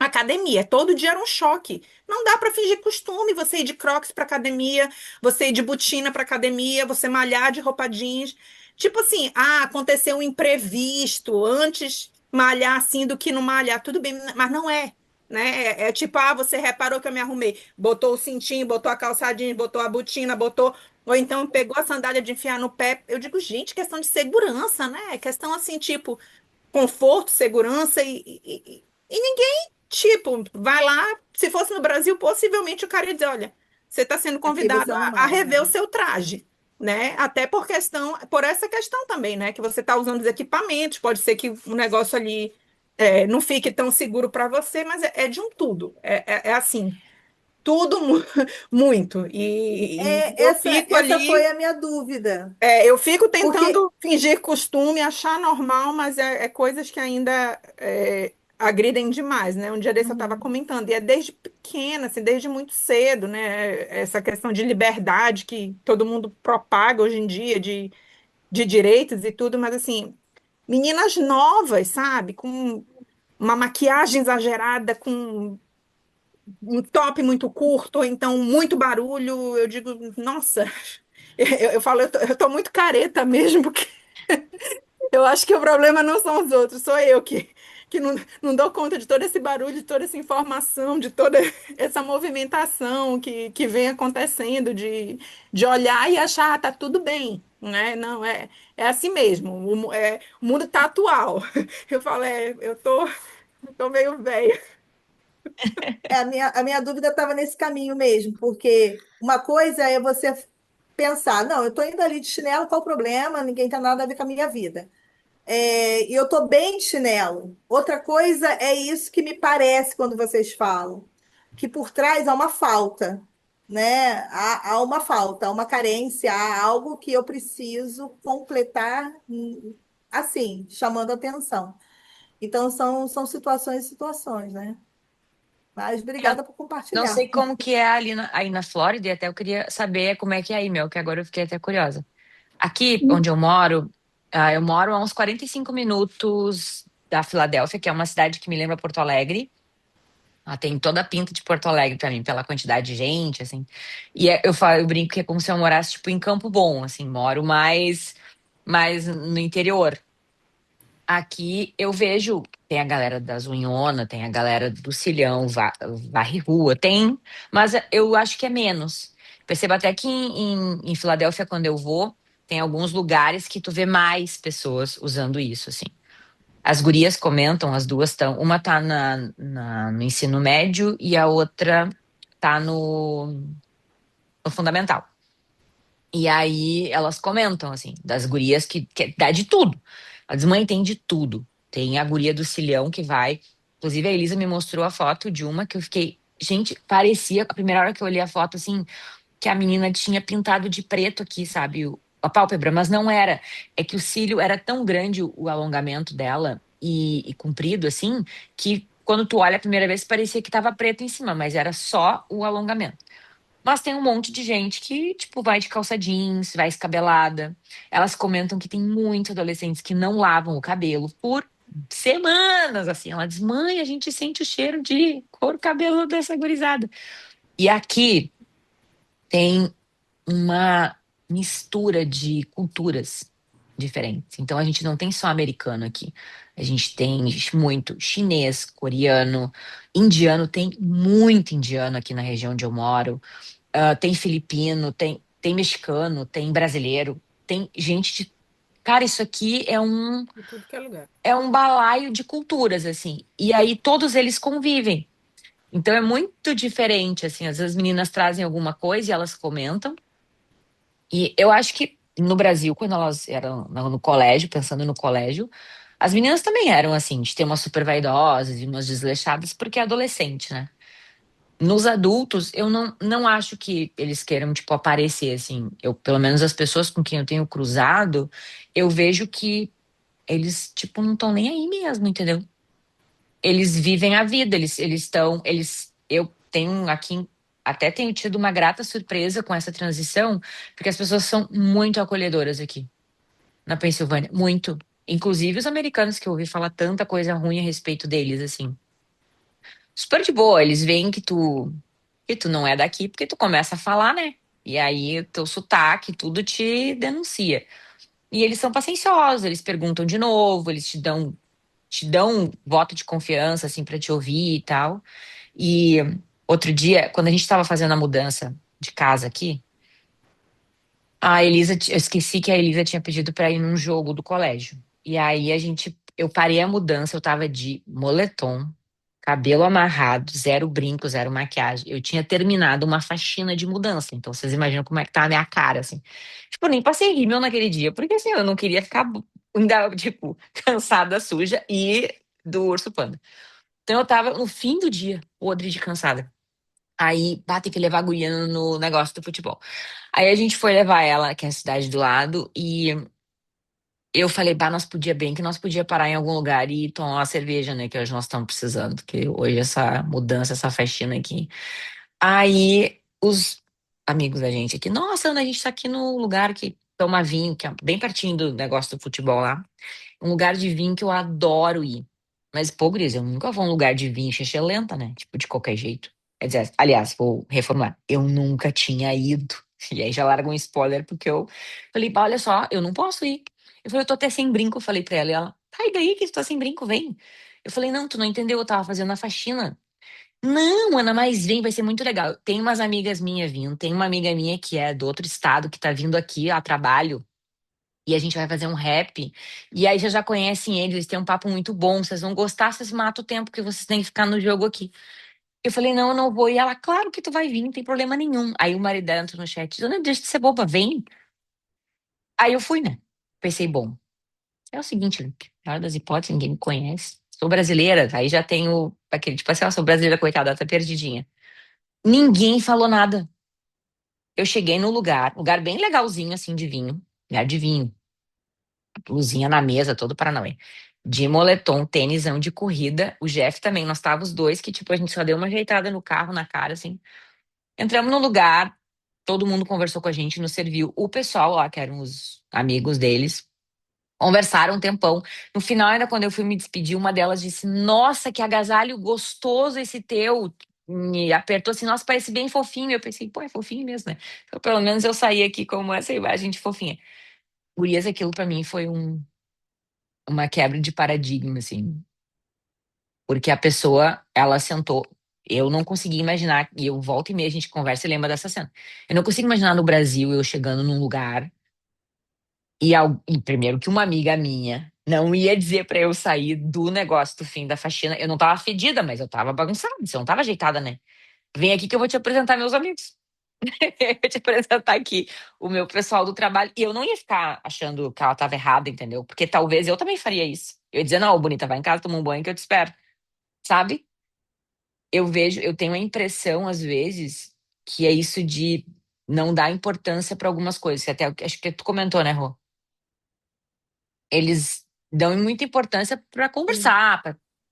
Academia, todo dia era um choque. Não dá para fingir costume você ir de Crocs para academia, você ir de botina para academia, você malhar de roupa jeans. Tipo assim, aconteceu um imprevisto, antes malhar assim do que não malhar, tudo bem, mas não é, né? É tipo, você reparou que eu me arrumei, botou o cintinho, botou a calça jeans, botou a botina, botou, ou então pegou a sandália de enfiar no pé. Eu digo, gente, questão de segurança, né? Questão assim, tipo, conforto, segurança e ninguém, tipo, vai lá. Se fosse no Brasil, possivelmente o cara ia dizer: olha, você está sendo
aqui
convidado
você não
a rever o
malha.
seu traje, né? Até por essa questão também, né? Que você está usando os equipamentos, pode ser que o negócio ali não fique tão seguro para você, mas é de um tudo. É assim, tudo muito. E
É,
eu
essa,
fico
essa foi
ali.
a minha dúvida.
Eu fico
Porque,
tentando fingir costume, achar normal, mas é coisas que ainda agridem demais, né? Um dia desse eu estava
uhum,
comentando, e é desde pequena, assim, desde muito cedo, né? Essa questão de liberdade que todo mundo propaga hoje em dia, de direitos e tudo, mas assim, meninas novas, sabe? Com uma maquiagem exagerada, com um top muito curto, ou então muito barulho, eu digo, nossa, eu falo, eu tô muito careta mesmo, porque eu acho que o problema não são os outros, sou eu que não dou conta de todo esse barulho, de toda essa informação, de toda essa movimentação que vem acontecendo, de olhar e achar, tá tudo bem, né? Não, é assim mesmo, o mundo tá atual. Eu falo, eu tô meio velha.
a minha dúvida estava nesse caminho mesmo, porque uma coisa é você pensar, não, eu estou indo ali de chinelo, qual o problema? Ninguém tem nada a ver com a minha vida. E eu estou bem de chinelo. Outra coisa é isso que me parece quando vocês falam, que por trás há uma falta, né? Há uma falta, há uma carência, há algo que eu preciso completar, assim, chamando atenção. Então, são situações e situações, né? Mas
Eu
obrigada por
não
compartilhar.
sei como que é ali aí na Flórida, e até eu queria saber como é que é aí, meu, que agora eu fiquei até curiosa. Aqui onde eu moro a uns 45 minutos da Filadélfia, que é uma cidade que me lembra Porto Alegre. Ela tem toda a pinta de Porto Alegre pra mim, pela quantidade de gente, assim. E eu brinco que é como se eu morasse, tipo, em Campo Bom, assim, moro mais no interior. Aqui eu vejo, tem a galera da Zunhona, tem a galera do Cilhão, varre rua, tem, mas eu acho que é menos. Percebo até que em Filadélfia, quando eu vou, tem alguns lugares que tu vê mais pessoas usando isso, assim. As gurias comentam, as duas estão, uma tá no ensino médio e a outra tá no fundamental. E aí elas comentam, assim, das gurias que dá de tudo. A mãe tem de tudo. Tem a guria do Cilhão que vai. Inclusive, a Elisa me mostrou a foto de uma que eu fiquei. Gente, parecia, a primeira hora que eu olhei a foto, assim, que a menina tinha pintado de preto aqui, sabe? A pálpebra, mas não era. É que o cílio era tão grande, o alongamento dela, e comprido, assim, que quando tu olha a primeira vez parecia que tava preto em cima, mas era só o alongamento. Mas tem um monte de gente que, tipo, vai de calça jeans, vai escabelada. Elas comentam que tem muitos adolescentes que não lavam o cabelo por semanas, assim. Ela diz, mãe, a gente sente o cheiro de couro cabeludo dessa gurizada. E aqui tem uma mistura de culturas. diferentes. Então a gente não tem só americano aqui. A gente tem muito chinês, coreano, indiano, tem muito indiano aqui na região onde eu moro. Tem filipino, tem mexicano, tem brasileiro, tem gente de. Cara, isso aqui
De tudo que é lugar.
é um balaio de culturas, assim. E aí todos eles convivem. Então é muito diferente, assim. Às vezes as meninas trazem alguma coisa e elas comentam. E eu acho que no Brasil, quando elas eram no colégio, pensando no colégio, as meninas também eram assim, de ter umas super vaidosas e umas desleixadas, porque é adolescente, né? Nos adultos, eu não acho que eles queiram, tipo, aparecer, assim. Eu, pelo menos as pessoas com quem eu tenho cruzado, eu vejo que eles, tipo, não estão nem aí mesmo, entendeu? Eles vivem a vida, eles estão, eu tenho aqui, até tenho tido uma grata surpresa com essa transição, porque as pessoas são muito acolhedoras aqui na Pensilvânia, muito. Inclusive os americanos que eu ouvi falar tanta coisa ruim a respeito deles, assim. Super de boa, eles veem que tu não é daqui porque tu começa a falar, né? E aí teu sotaque, tudo te denuncia. E eles são pacienciosos, eles perguntam de novo, eles te dão um voto de confiança, assim, pra te ouvir e tal. E outro dia, quando a gente estava fazendo a mudança de casa aqui, eu esqueci que a Elisa tinha pedido pra ir num jogo do colégio. E aí eu parei a mudança, eu tava de moletom, cabelo amarrado, zero brinco, zero maquiagem. Eu tinha terminado uma faxina de mudança, então vocês imaginam como é que tá a minha cara, assim. Tipo, eu nem passei rímel naquele dia, porque assim, eu não queria ficar ainda, tipo, cansada, suja e do urso panda. Então eu tava no fim do dia, podre de cansada. Aí, tem que levar a guria no negócio do futebol. Aí a gente foi levar ela, que é a cidade do lado, e eu falei, nós podia parar em algum lugar e tomar uma cerveja, né, que hoje nós estamos precisando, porque hoje essa mudança, essa faxina aqui. Aí os amigos da gente aqui, nossa, Ana, a gente tá aqui no lugar que toma vinho, que é bem pertinho do negócio do futebol lá. Um lugar de vinho que eu adoro ir. Mas, pô, Gris, eu nunca vou a um lugar de vinho lenta, né? Tipo, de qualquer jeito. Quer dizer, aliás, vou reformular. Eu nunca tinha ido. E aí já larga um spoiler, porque eu falei, pá, olha só, eu não posso ir. Eu falei, eu tô até sem brinco. Eu falei pra ela, e ela, tá, e daí que tu tá sem brinco? Vem. Eu falei, não, tu não entendeu, eu tava fazendo a faxina. Não, Ana, mas vem, vai ser muito legal. Tem umas amigas minhas vindo, tem uma amiga minha que é do outro estado, que tá vindo aqui a trabalho. E a gente vai fazer um rap. E aí já conhecem eles têm um papo muito bom. Vocês vão gostar, vocês matam o tempo que vocês têm que ficar no jogo aqui. Eu falei, não, eu não vou. E ela, claro que tu vai vir, não tem problema nenhum. Aí o marido dela entrou no chat, Dona, deixa de ser boba, vem. Aí eu fui, né? Pensei, bom, é o seguinte, Luke, na hora das hipóteses, ninguém me conhece. Sou brasileira, aí já tenho aquele, tipo assim, sou brasileira, coitada, ela tá perdidinha. Ninguém falou nada. Eu cheguei no lugar bem legalzinho, assim, de vinho. Lugar de vinho. Luzinha na mesa, todo Paranauê. De moletom, tênisão de corrida. O Jeff também, nós estávamos os dois que, tipo, a gente só deu uma ajeitada no carro, na cara, assim. Entramos no lugar, todo mundo conversou com a gente, nos serviu. O pessoal lá, que eram os amigos deles, conversaram um tempão. No final, ainda quando eu fui me despedir, uma delas disse: Nossa, que agasalho gostoso esse teu. Me apertou assim, nossa, parece bem fofinho. Eu pensei, pô, é fofinho mesmo, né? Então, pelo menos eu saí aqui como essa imagem de fofinha. Gurias, aquilo pra mim foi uma quebra de paradigma, assim. Porque a pessoa, ela sentou. Eu não consegui imaginar, e eu volto e meia a gente conversa e lembra dessa cena. Eu não consigo imaginar no Brasil eu chegando num lugar e primeiro que uma amiga minha não ia dizer pra eu sair do negócio do fim da faxina. Eu não tava fedida, mas eu tava bagunçada, você não tava ajeitada, né? Vem aqui que eu vou te apresentar meus amigos. Eu vou te apresentar aqui o meu pessoal do trabalho. E eu não ia ficar achando que ela tava errada, entendeu? Porque talvez eu também faria isso. Eu ia dizer, não, bonita, vai em casa, toma um banho que eu te espero. Sabe? Eu tenho a impressão, às vezes, que é isso de não dar importância para algumas coisas. Que até acho que tu comentou, né, Rô? Eles dão muita importância para
Sim.
conversar,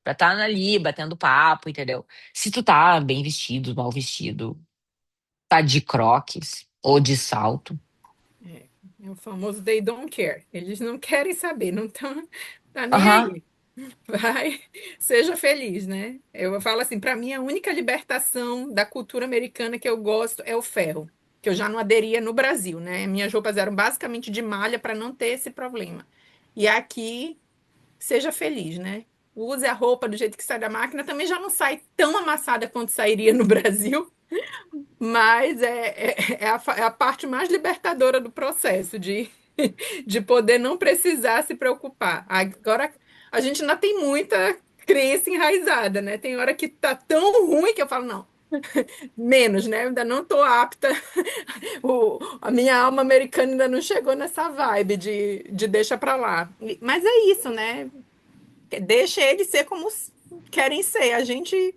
para estar ali, batendo papo, entendeu? Se tu tá bem vestido, mal vestido, tá de croques ou de salto.
É, é o famoso they don't care. Eles não querem saber, não estão tá nem
Aham.
aí. Vai, seja feliz, né? Eu falo assim, para mim a única libertação da cultura americana que eu gosto é o ferro. que eu já não aderia no Brasil, né? Minhas roupas eram basicamente de malha para não ter esse problema. E aqui, seja feliz, né? Use a roupa do jeito que sai da máquina, também já não sai tão amassada quanto sairia no Brasil, mas é a parte mais libertadora do processo, de poder não precisar se preocupar. Agora, a gente ainda tem muita crença enraizada, né? Tem hora que tá tão ruim que eu falo, não, menos, né? Eu ainda não tô apta, a minha alma americana ainda não chegou nessa vibe de deixa pra lá. Mas é isso, né? Deixa eles ser como querem ser. A gente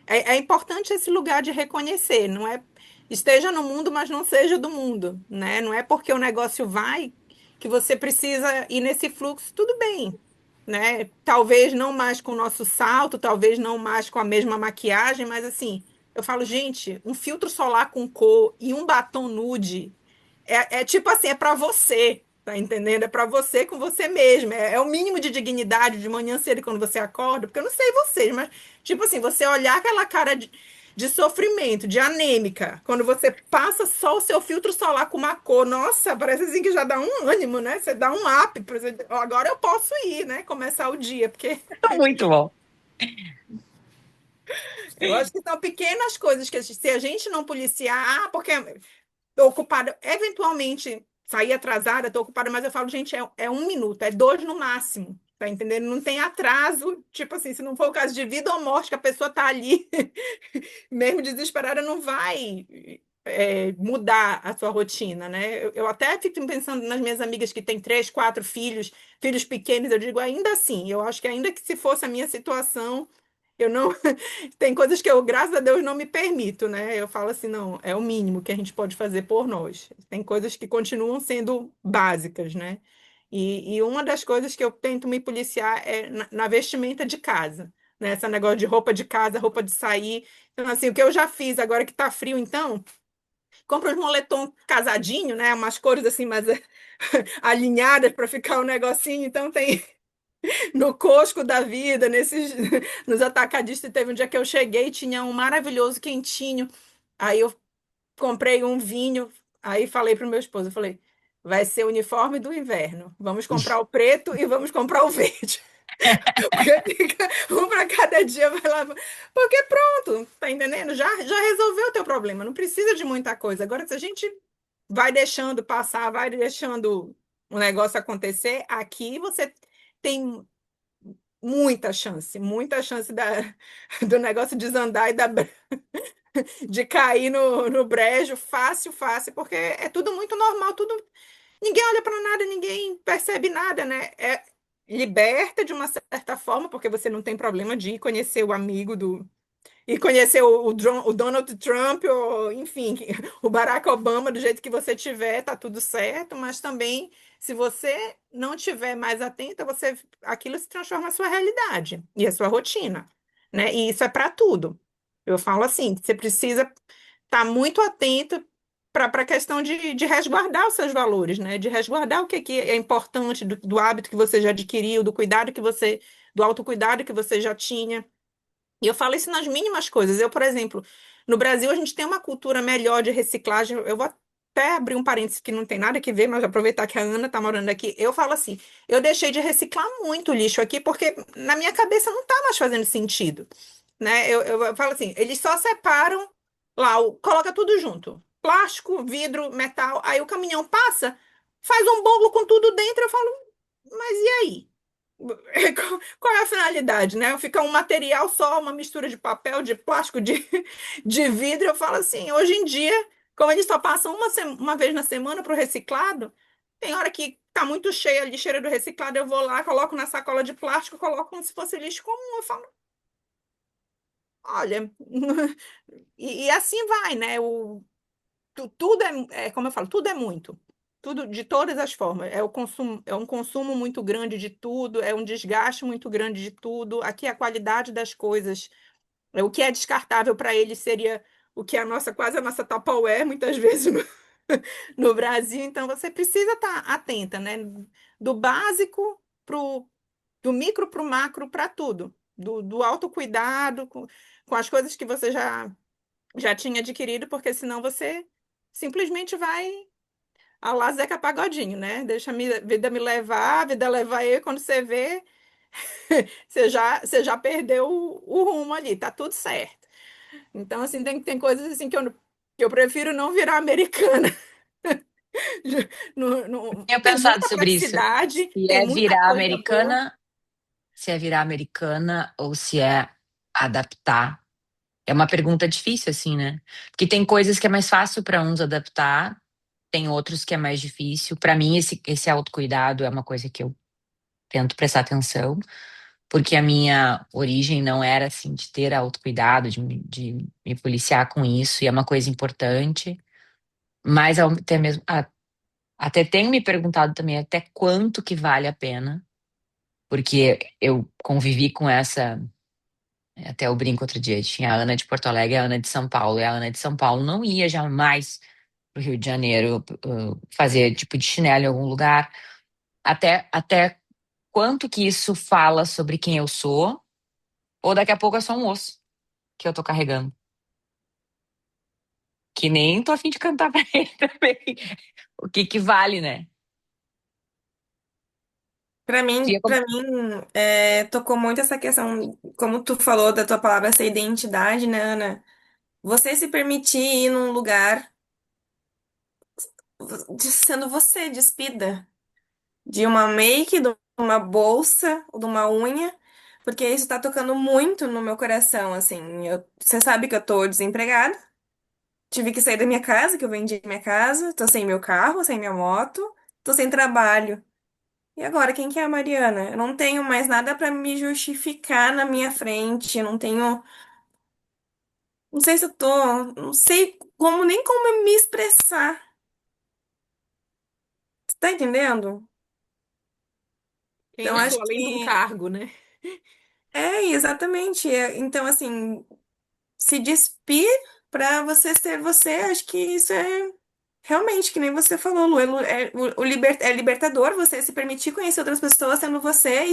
é importante esse lugar de reconhecer, não é esteja no mundo, mas não seja do mundo, né? Não é porque o negócio vai que você precisa ir nesse fluxo, tudo bem, né? Talvez não mais com o nosso salto, talvez não mais com a mesma maquiagem, mas assim, eu falo, gente, um filtro solar com cor e um batom nude é tipo assim, é pra você, tá entendendo? É pra você com você mesmo. É o mínimo de dignidade de manhã cedo quando você acorda, porque eu não sei vocês, mas tipo assim, você olhar aquela cara de sofrimento, de anêmica, quando você passa só o seu filtro solar com uma cor, nossa, parece assim que já dá um ânimo, né? Você dá um up, por exemplo, agora eu posso ir, né? Começar o dia, porque
Muito bom.
eu acho que são pequenas coisas que se a gente não policiar, porque tô ocupada, eventualmente sair atrasada, tô ocupada, mas eu falo, gente, é 1 minuto, é 2 no máximo, tá entendendo? Não tem atraso, tipo assim, se não for o caso de vida ou morte, que a pessoa tá ali, mesmo desesperada, não vai mudar a sua rotina, né? Eu até fico pensando nas minhas amigas que têm 3, 4 filhos, filhos pequenos, eu digo, ainda assim, eu acho que ainda que se fosse a minha situação, eu não. Tem coisas que eu, graças a Deus, não me permito, né? Eu falo assim, não, é o mínimo que a gente pode fazer por nós. Tem coisas que continuam sendo básicas, né? E uma das coisas que eu tento me policiar é na vestimenta de casa, né? Esse negócio de roupa de casa, roupa de sair. Então, assim, o que eu já fiz agora que tá frio, então, compro uns moletom casadinho, né? Umas cores assim mais alinhadas para ficar um negocinho. Então, tem no Costco da vida, nos atacadistas, teve um dia que eu cheguei, tinha um maravilhoso quentinho. Aí eu comprei um vinho, aí falei pro meu esposo, eu falei, vai ser o uniforme do inverno. Vamos comprar o preto e vamos comprar o verde. Porque fica um para cada dia, vai lá. Porque pronto, tá entendendo? Já resolveu o teu problema, não precisa de muita coisa. Agora, se a gente vai deixando passar, vai deixando o negócio acontecer, aqui você tem muita chance do negócio desandar e de cair no brejo fácil, fácil, porque é tudo muito normal, tudo, ninguém olha para nada, ninguém percebe nada, né? Liberta de uma certa forma, porque você não tem problema de ir conhecer o amigo e conhecer o Donald Trump, ou, enfim, o Barack Obama, do jeito que você tiver, tá tudo certo, mas também, se você não tiver mais atenta, aquilo se transforma na sua realidade e a sua rotina, né? E isso é para tudo. Eu falo assim, você precisa estar muito atento para a questão de resguardar os seus valores, né? De resguardar o que é importante do hábito que você já adquiriu, do autocuidado que você já tinha. E eu falo isso nas mínimas coisas. Eu, por exemplo, no Brasil a gente tem uma cultura melhor de reciclagem. Eu vou até abrir um parênteses que não tem nada a ver, mas aproveitar que a Ana está morando aqui. Eu falo assim, eu deixei de reciclar muito lixo aqui porque na minha cabeça não está mais fazendo sentido, né? Eu falo assim, eles só separam lá, coloca tudo junto. Plástico, vidro, metal. Aí o caminhão passa, faz um bolo com tudo dentro. Eu falo, mas e aí? Qual é a finalidade, né? Ficar um material só, uma mistura de papel, de plástico, de vidro. Eu falo assim, hoje em dia, como eles só passam uma vez na semana para o reciclado, tem hora que tá muito cheia a lixeira do reciclado, eu vou lá, coloco na sacola de plástico, coloco como se fosse lixo comum. Eu falo, olha, e assim vai, né? Tudo como eu falo, tudo é muito. Tudo de todas as formas. É um consumo muito grande de tudo, é um desgaste muito grande de tudo. Aqui a qualidade das coisas, o que é descartável para eles seria o que é quase a nossa Tupperware, muitas vezes no Brasil. Então você precisa estar atenta, né? Do básico pro, do micro para o macro para tudo. Do autocuidado com as coisas que você já tinha adquirido, porque senão você simplesmente vai a lá Zeca Pagodinho, né? Deixa a vida me levar, a vida levar eu, quando você vê, você já perdeu o rumo ali, tá tudo certo. Então, assim, tem coisas assim que eu prefiro não virar americana.
Tinha
Tem
pensado
muita
sobre isso.
praticidade,
Se
tem
é
muita
virar
coisa boa.
americana, se é virar americana ou se é adaptar. É uma pergunta difícil, assim, né? Porque tem coisas que é mais fácil para uns adaptar, tem outros que é mais difícil. Para mim, esse autocuidado é uma coisa que eu tento prestar atenção, porque a minha origem não era, assim, de ter autocuidado, de me policiar com isso, e é uma coisa importante. Mas até mesmo, até tenho me perguntado também até quanto que vale a pena, porque eu convivi com essa. Até eu brinco outro dia, tinha a Ana de Porto Alegre e a Ana de São Paulo, e a Ana de São Paulo não ia jamais pro Rio de Janeiro fazer tipo de chinelo em algum lugar. Até quanto que isso fala sobre quem eu sou, ou daqui a pouco é só um osso que eu tô carregando. Que nem tô a fim de cantar pra ele também. O que que vale, né?
Pra mim,
Queria com-
para mim, tocou muito essa questão, como tu falou da tua palavra, essa identidade, né, Ana? Você se permitir ir num lugar sendo você, despida de uma make, de uma bolsa, de uma unha, porque isso tá tocando muito no meu coração, assim. Você sabe que eu tô desempregada, tive que sair da minha casa, que eu vendi minha casa, tô sem meu carro, sem minha moto, tô sem trabalho. E agora, quem que é a Mariana? Eu não tenho mais nada pra me justificar na minha frente, eu não tenho, não sei se eu tô, não sei como nem como me expressar. Você tá entendendo?
Quem
Então,
eu sou
acho
além de um
que
cargo, né?
exatamente. Então, assim, se despir pra você ser você, acho que isso é realmente, que nem você falou, Lu, é libertador você se permitir conhecer outras pessoas sendo você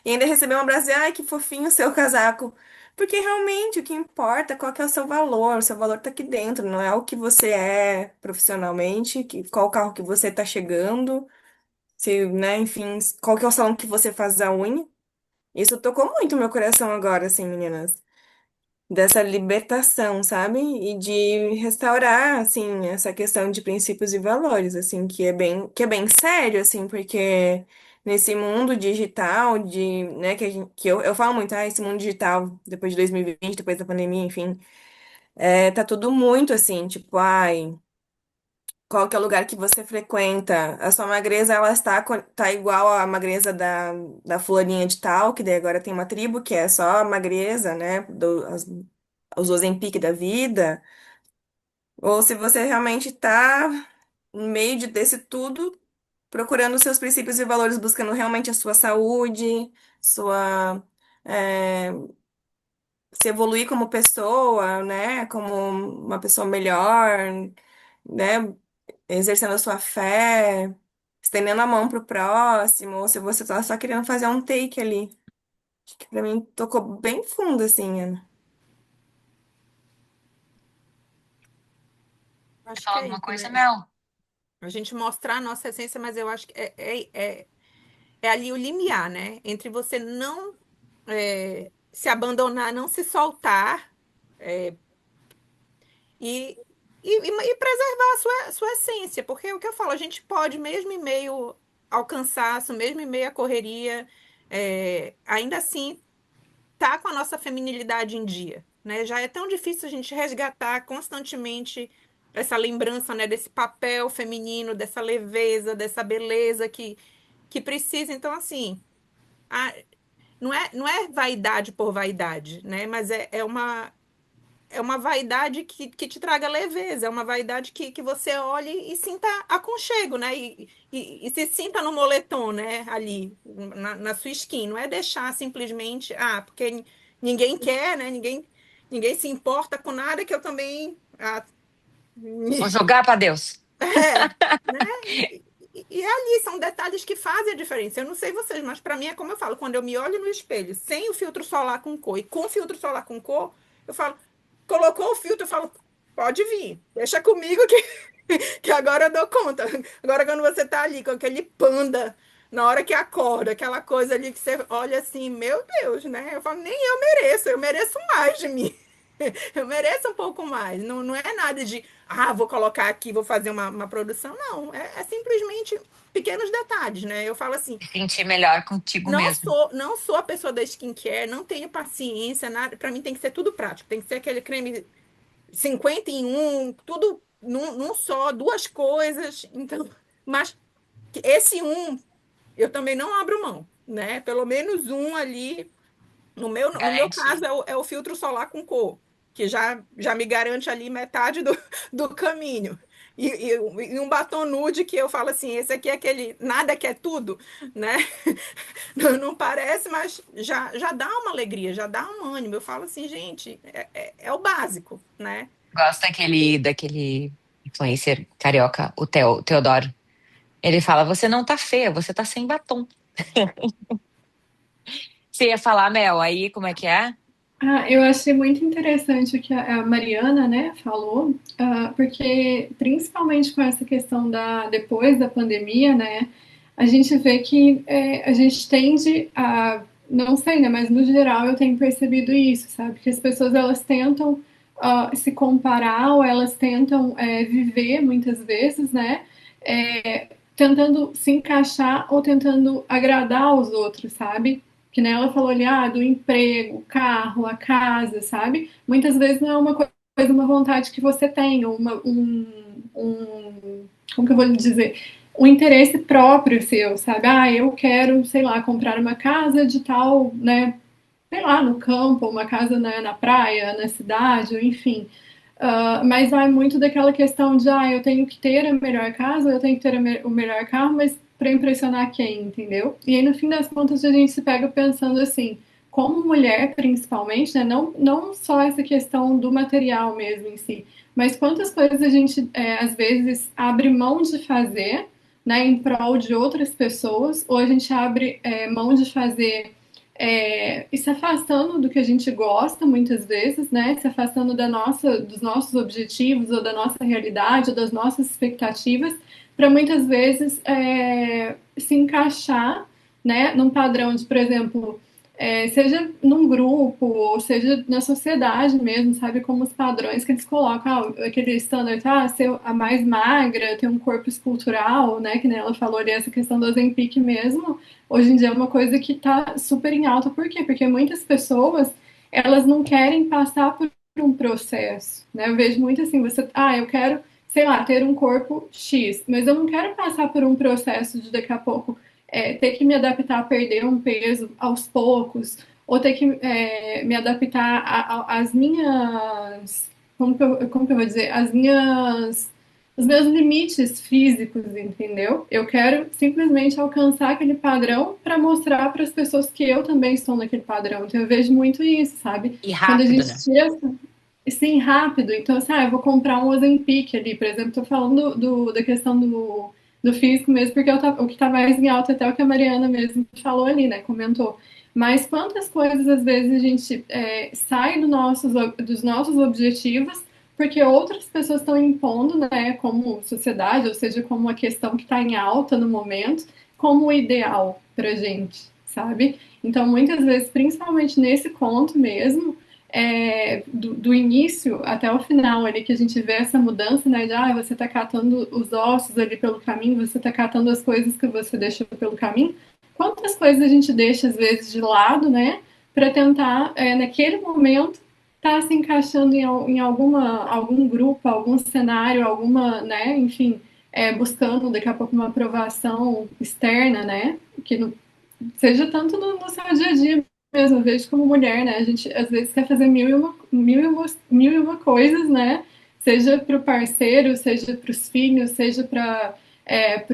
e ainda receber um abraço e, ai, que fofinho o seu casaco. Porque realmente o que importa é qual que é o seu valor tá aqui dentro, não é o que você é profissionalmente, qual carro que você tá chegando, se, né, enfim, qual que é o salão que você faz a unha. Isso tocou muito meu coração agora, assim, meninas, dessa libertação, sabe? E de restaurar, assim, essa questão de princípios e valores, assim, que é bem sério, assim, porque nesse mundo digital, né, que eu falo muito, esse mundo digital, depois de 2020, depois da pandemia, enfim, tá tudo muito assim, tipo, ai, qual que é o lugar que você frequenta? A sua magreza, ela tá igual à magreza da fulaninha de tal, que daí agora tem uma tribo que é só a magreza, né? Os Ozempic da vida. Ou se você realmente tá no meio desse tudo, procurando os seus princípios e valores, buscando realmente a sua saúde, sua, é, se evoluir como pessoa, né? Como uma pessoa melhor, né? Exercendo a sua fé, estendendo a mão pro próximo, ou se você tá só querendo fazer um take ali. Acho que pra mim tocou bem fundo, assim, Ana.
Quer
Acho que
falar
é
alguma
isso,
coisa,
né?
Mel?
A gente mostrar a nossa essência, mas eu acho que é ali o limiar, né? Entre você não se abandonar, não se soltar e, e preservar a sua essência. Porque é o que eu falo, a gente pode, mesmo em meio ao cansaço, mesmo em meio à correria, ainda assim tá com a nossa feminilidade em dia, né? Já é tão difícil a gente resgatar constantemente essa lembrança, né, desse papel feminino, dessa leveza, dessa beleza que precisa. Então, assim, a- não é vaidade por vaidade, né? Mas é uma vaidade que te traga leveza, é uma vaidade que você olhe e sinta aconchego, né? E se sinta no moletom, né? Ali, na sua skin. Não é deixar simplesmente, porque ninguém quer, né? Ninguém se importa com nada que eu também.
Vou jogar pra Deus.
Né? E ali são detalhes que fazem a diferença. Eu não sei vocês, mas para mim é como eu falo, quando eu me olho no espelho, sem o filtro solar com cor e com filtro solar com cor, eu falo, colocou o filtro, eu falo,
pode vir. Deixa comigo que agora eu dou conta. Agora, quando você tá ali com aquele panda, na hora que acorda, aquela coisa ali que você olha assim, meu Deus, né? Eu falo, nem eu mereço mais de mim. Eu mereço um pouco mais. Não, não é nada de, vou colocar aqui, vou fazer uma produção. Não, é simplesmente pequenos detalhes, né? Eu falo assim,
Se sentir melhor contigo mesmo.
não sou a pessoa da skincare, não tenho paciência, nada. Para mim tem que ser tudo prático. Tem que ser aquele creme 51, tudo num só, duas coisas. Então, mas esse um eu também não abro mão, né? Pelo menos um ali. No meu
Garante.
caso, é o filtro solar com cor, que já me garante ali metade do caminho. E um batom nude que eu falo assim, esse aqui é aquele nada que é tudo, né? Não parece, mas já dá uma alegria, já dá um ânimo. Eu falo assim, gente, é o básico, né?
Gosto daquele influencer carioca, o Teodoro. Ele fala: você não tá feia, você tá sem batom. Você ia falar, Mel, aí como é que é?
Eu achei muito interessante o que a Mariana, né, falou, porque principalmente com essa questão depois da pandemia, né, a gente vê que a gente tende a, não sei, né, mas no geral eu tenho percebido isso, sabe, que as pessoas elas tentam se comparar ou elas tentam viver muitas vezes, né, tentando se encaixar ou tentando agradar aos outros, sabe? Que nem ela falou ali, do emprego, o carro, a casa, sabe? Muitas vezes não é uma coisa, uma vontade que você tem, como que eu vou lhe dizer? Um interesse próprio seu, sabe? Eu quero, sei lá, comprar uma casa de tal, né? Sei lá, no campo, uma casa na praia, na cidade, enfim. Mas há muito daquela questão de, eu tenho que ter a melhor casa, eu tenho que ter o melhor carro, mas para impressionar quem, entendeu? E aí, no fim das contas, a gente se pega pensando assim, como mulher, principalmente, né? Não só essa questão do material mesmo em si, mas quantas coisas a gente, às vezes, abre mão de fazer, né, em prol de outras pessoas, ou a gente abre mão de fazer e se afastando do que a gente gosta muitas vezes, né? Se afastando dos nossos objetivos ou da nossa realidade ou das nossas expectativas, para muitas vezes se encaixar, né? Num padrão de, por exemplo, seja num grupo ou seja na sociedade mesmo, sabe? Como os padrões que eles colocam, aquele standard, ser a mais magra, ter um corpo escultural, né? Que nem ela falou ali, essa questão do Ozempic mesmo hoje em dia é uma coisa que está super em alta. Por quê? Porque muitas pessoas, elas não querem passar por um processo, né? Eu vejo muito assim, eu quero, sei lá, ter um corpo X, mas eu não quero passar por um processo de daqui a pouco ter que me adaptar a perder um peso aos poucos, ou ter que me adaptar às minhas, como que eu vou dizer, os meus limites físicos, entendeu? Eu quero simplesmente alcançar aquele padrão para mostrar para as pessoas que eu também estou naquele padrão. Então eu vejo muito isso, sabe?
E
Quando a
rápido,
gente
né?
É.
tira sim rápido, então assim, eu vou comprar um Ozempic ali, por exemplo, tô falando da questão do físico mesmo, porque o que tá mais em alta até o que a Mariana mesmo falou ali, né? Comentou. Mas quantas coisas às vezes a gente sai dos nossos objetivos porque outras pessoas estão impondo, né, como sociedade, ou seja, como uma questão que está em alta no momento, como o ideal para gente, sabe? Então, muitas vezes, principalmente nesse ponto mesmo, do início até o final, ali que a gente vê essa mudança, né, de você está catando os ossos ali pelo caminho, você está catando as coisas que você deixou pelo caminho. Quantas coisas a gente deixa, às vezes, de lado, né, para tentar, naquele momento, tá se encaixando em algum grupo, algum cenário, alguma, né, enfim, buscando daqui a pouco uma aprovação externa, né, que não, seja tanto no seu dia a dia mesmo, eu vejo como mulher, né, a gente às vezes quer fazer mil e uma coisas, né, seja para o parceiro, seja para os filhos, seja para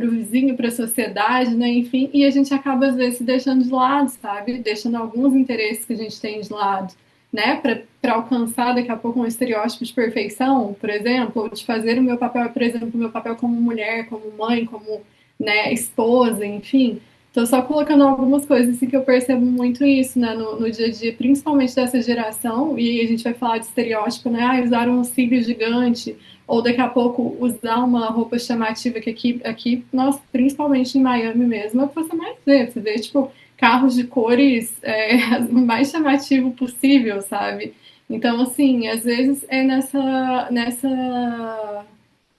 o vizinho, para a sociedade, né, enfim, e a gente acaba às vezes se deixando de lado, sabe, deixando alguns interesses que a gente tem de lado, né, para alcançar daqui a pouco um estereótipo de perfeição, por exemplo, ou de fazer o meu papel, por exemplo, o meu papel como mulher, como mãe, como, né, esposa, enfim, Tô só colocando algumas coisas assim que eu percebo muito isso, né, no dia a dia, principalmente dessa geração, e a gente vai falar de estereótipo, né? Ah, usar um cílio gigante, ou daqui a pouco usar uma roupa chamativa que aqui nós, principalmente em Miami mesmo, é o que você mais vê. Você vê, tipo, carros de cores o mais chamativo possível, sabe? Então, assim, às vezes é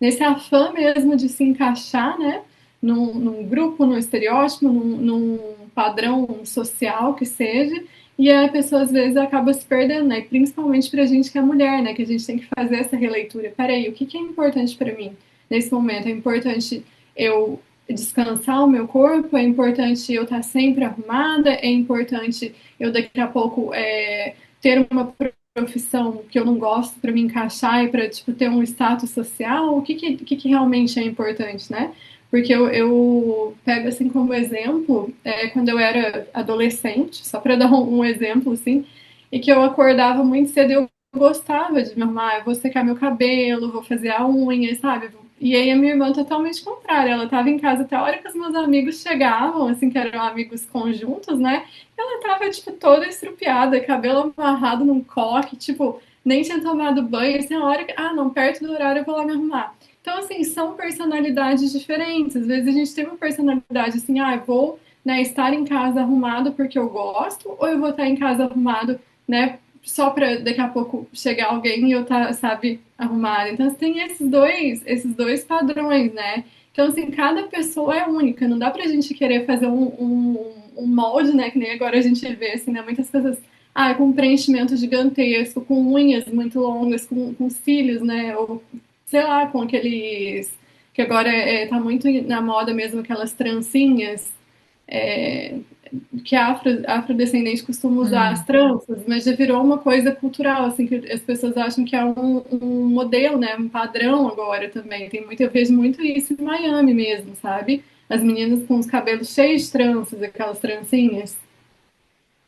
nesse afã mesmo de se encaixar, né? Num grupo, num estereótipo, num padrão social que seja, e a pessoa às vezes acaba se perdendo, né? Principalmente pra gente que é mulher, né? Que a gente tem que fazer essa releitura. Peraí, o que que é importante pra mim nesse momento? É importante eu descansar o meu corpo? É importante eu estar sempre arrumada? É importante eu daqui a pouco ter uma profissão que eu não gosto para me encaixar e para tipo ter um status social? O que realmente é importante, né? Porque eu pego assim como exemplo, quando eu era adolescente, só para dar um exemplo assim, e que eu acordava muito cedo e eu gostava de me arrumar, eu vou secar meu cabelo, vou fazer a unha, sabe? E aí a minha irmã totalmente contrária, ela estava em casa até a hora que os meus amigos chegavam, assim, que eram amigos conjuntos, né? Ela tava, tipo, toda estrupiada, cabelo amarrado num coque, tipo, nem tinha tomado banho, assim, a hora que... Ah, não, perto do horário eu vou lá me arrumar. Então, assim, são personalidades diferentes. Às vezes a gente tem uma personalidade assim, ah, eu vou, né, estar em casa arrumado porque eu gosto, ou eu vou estar em casa arrumado, né, só para daqui a pouco chegar alguém e eu estar, sabe, arrumada. Então, você tem esses dois padrões, né? Então, assim, cada pessoa é única. Não dá pra gente querer fazer um molde, né? Que nem agora a gente vê, assim, né? Muitas coisas, com preenchimento gigantesco, com unhas muito longas, com cílios, né? Ou sei lá, com aqueles que agora tá muito na moda mesmo, aquelas trancinhas, é, que a afrodescendente costuma usar as
Hum.
tranças, mas já virou uma coisa cultural, assim, que as pessoas acham que é um modelo, né, um padrão agora também. Eu vejo muito isso em Miami mesmo, sabe? As meninas com os cabelos cheios de tranças, aquelas trancinhas.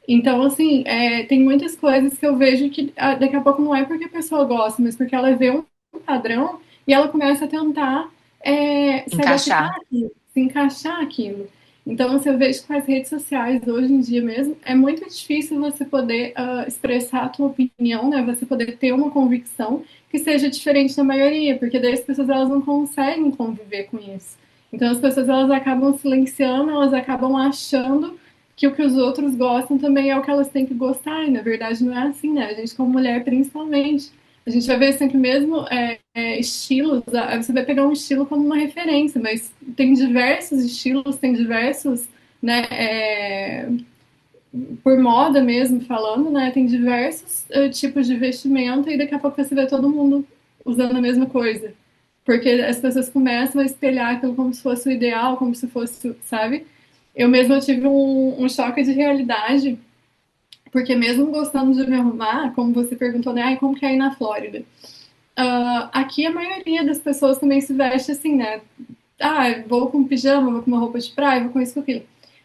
Então, assim, tem muitas coisas que eu vejo que daqui a pouco não é porque a pessoa gosta, mas porque ela vê um padrão e ela começa a tentar se adaptar
Encaixar.
aquilo, se encaixar aquilo. Então, assim, eu vejo que com as redes sociais hoje em dia mesmo é muito difícil você poder expressar a tua opinião, né? Você poder ter uma convicção que seja diferente da maioria, porque daí as pessoas elas não conseguem conviver com isso. Então, as pessoas elas acabam silenciando, elas acabam achando que o que os outros gostam também é o que elas têm que gostar, e na verdade não é assim, né? A gente, como mulher, principalmente, a gente vai ver sempre mesmo estilos, você vai pegar um estilo como uma referência, mas tem diversos estilos, tem diversos, né, por moda mesmo falando, né, tem diversos tipos de vestimenta e daqui a pouco você vê todo mundo usando a mesma coisa. Porque as pessoas começam a espelhar aquilo como se fosse o ideal, como se fosse, sabe? Eu mesma tive um choque de realidade, porque mesmo gostando de me arrumar, como você perguntou, né? Ai, como que é aí na Flórida? Aqui a maioria das pessoas também se veste assim, né? Ah, vou com pijama, vou com uma roupa de praia, vou com isso, com aquilo.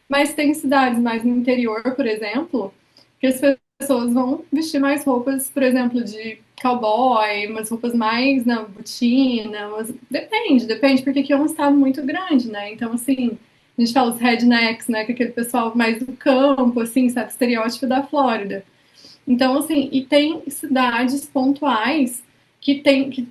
Mas tem cidades mais no interior, por exemplo, que as pessoas vão vestir mais roupas, por exemplo, de cowboy, umas roupas mais na botina, depende, porque aqui é um estado muito grande, né? Então, assim, a gente fala os rednecks, né? Que é aquele pessoal mais do campo, assim, sabe? Estereótipo da Flórida. Então, assim, e tem cidades pontuais que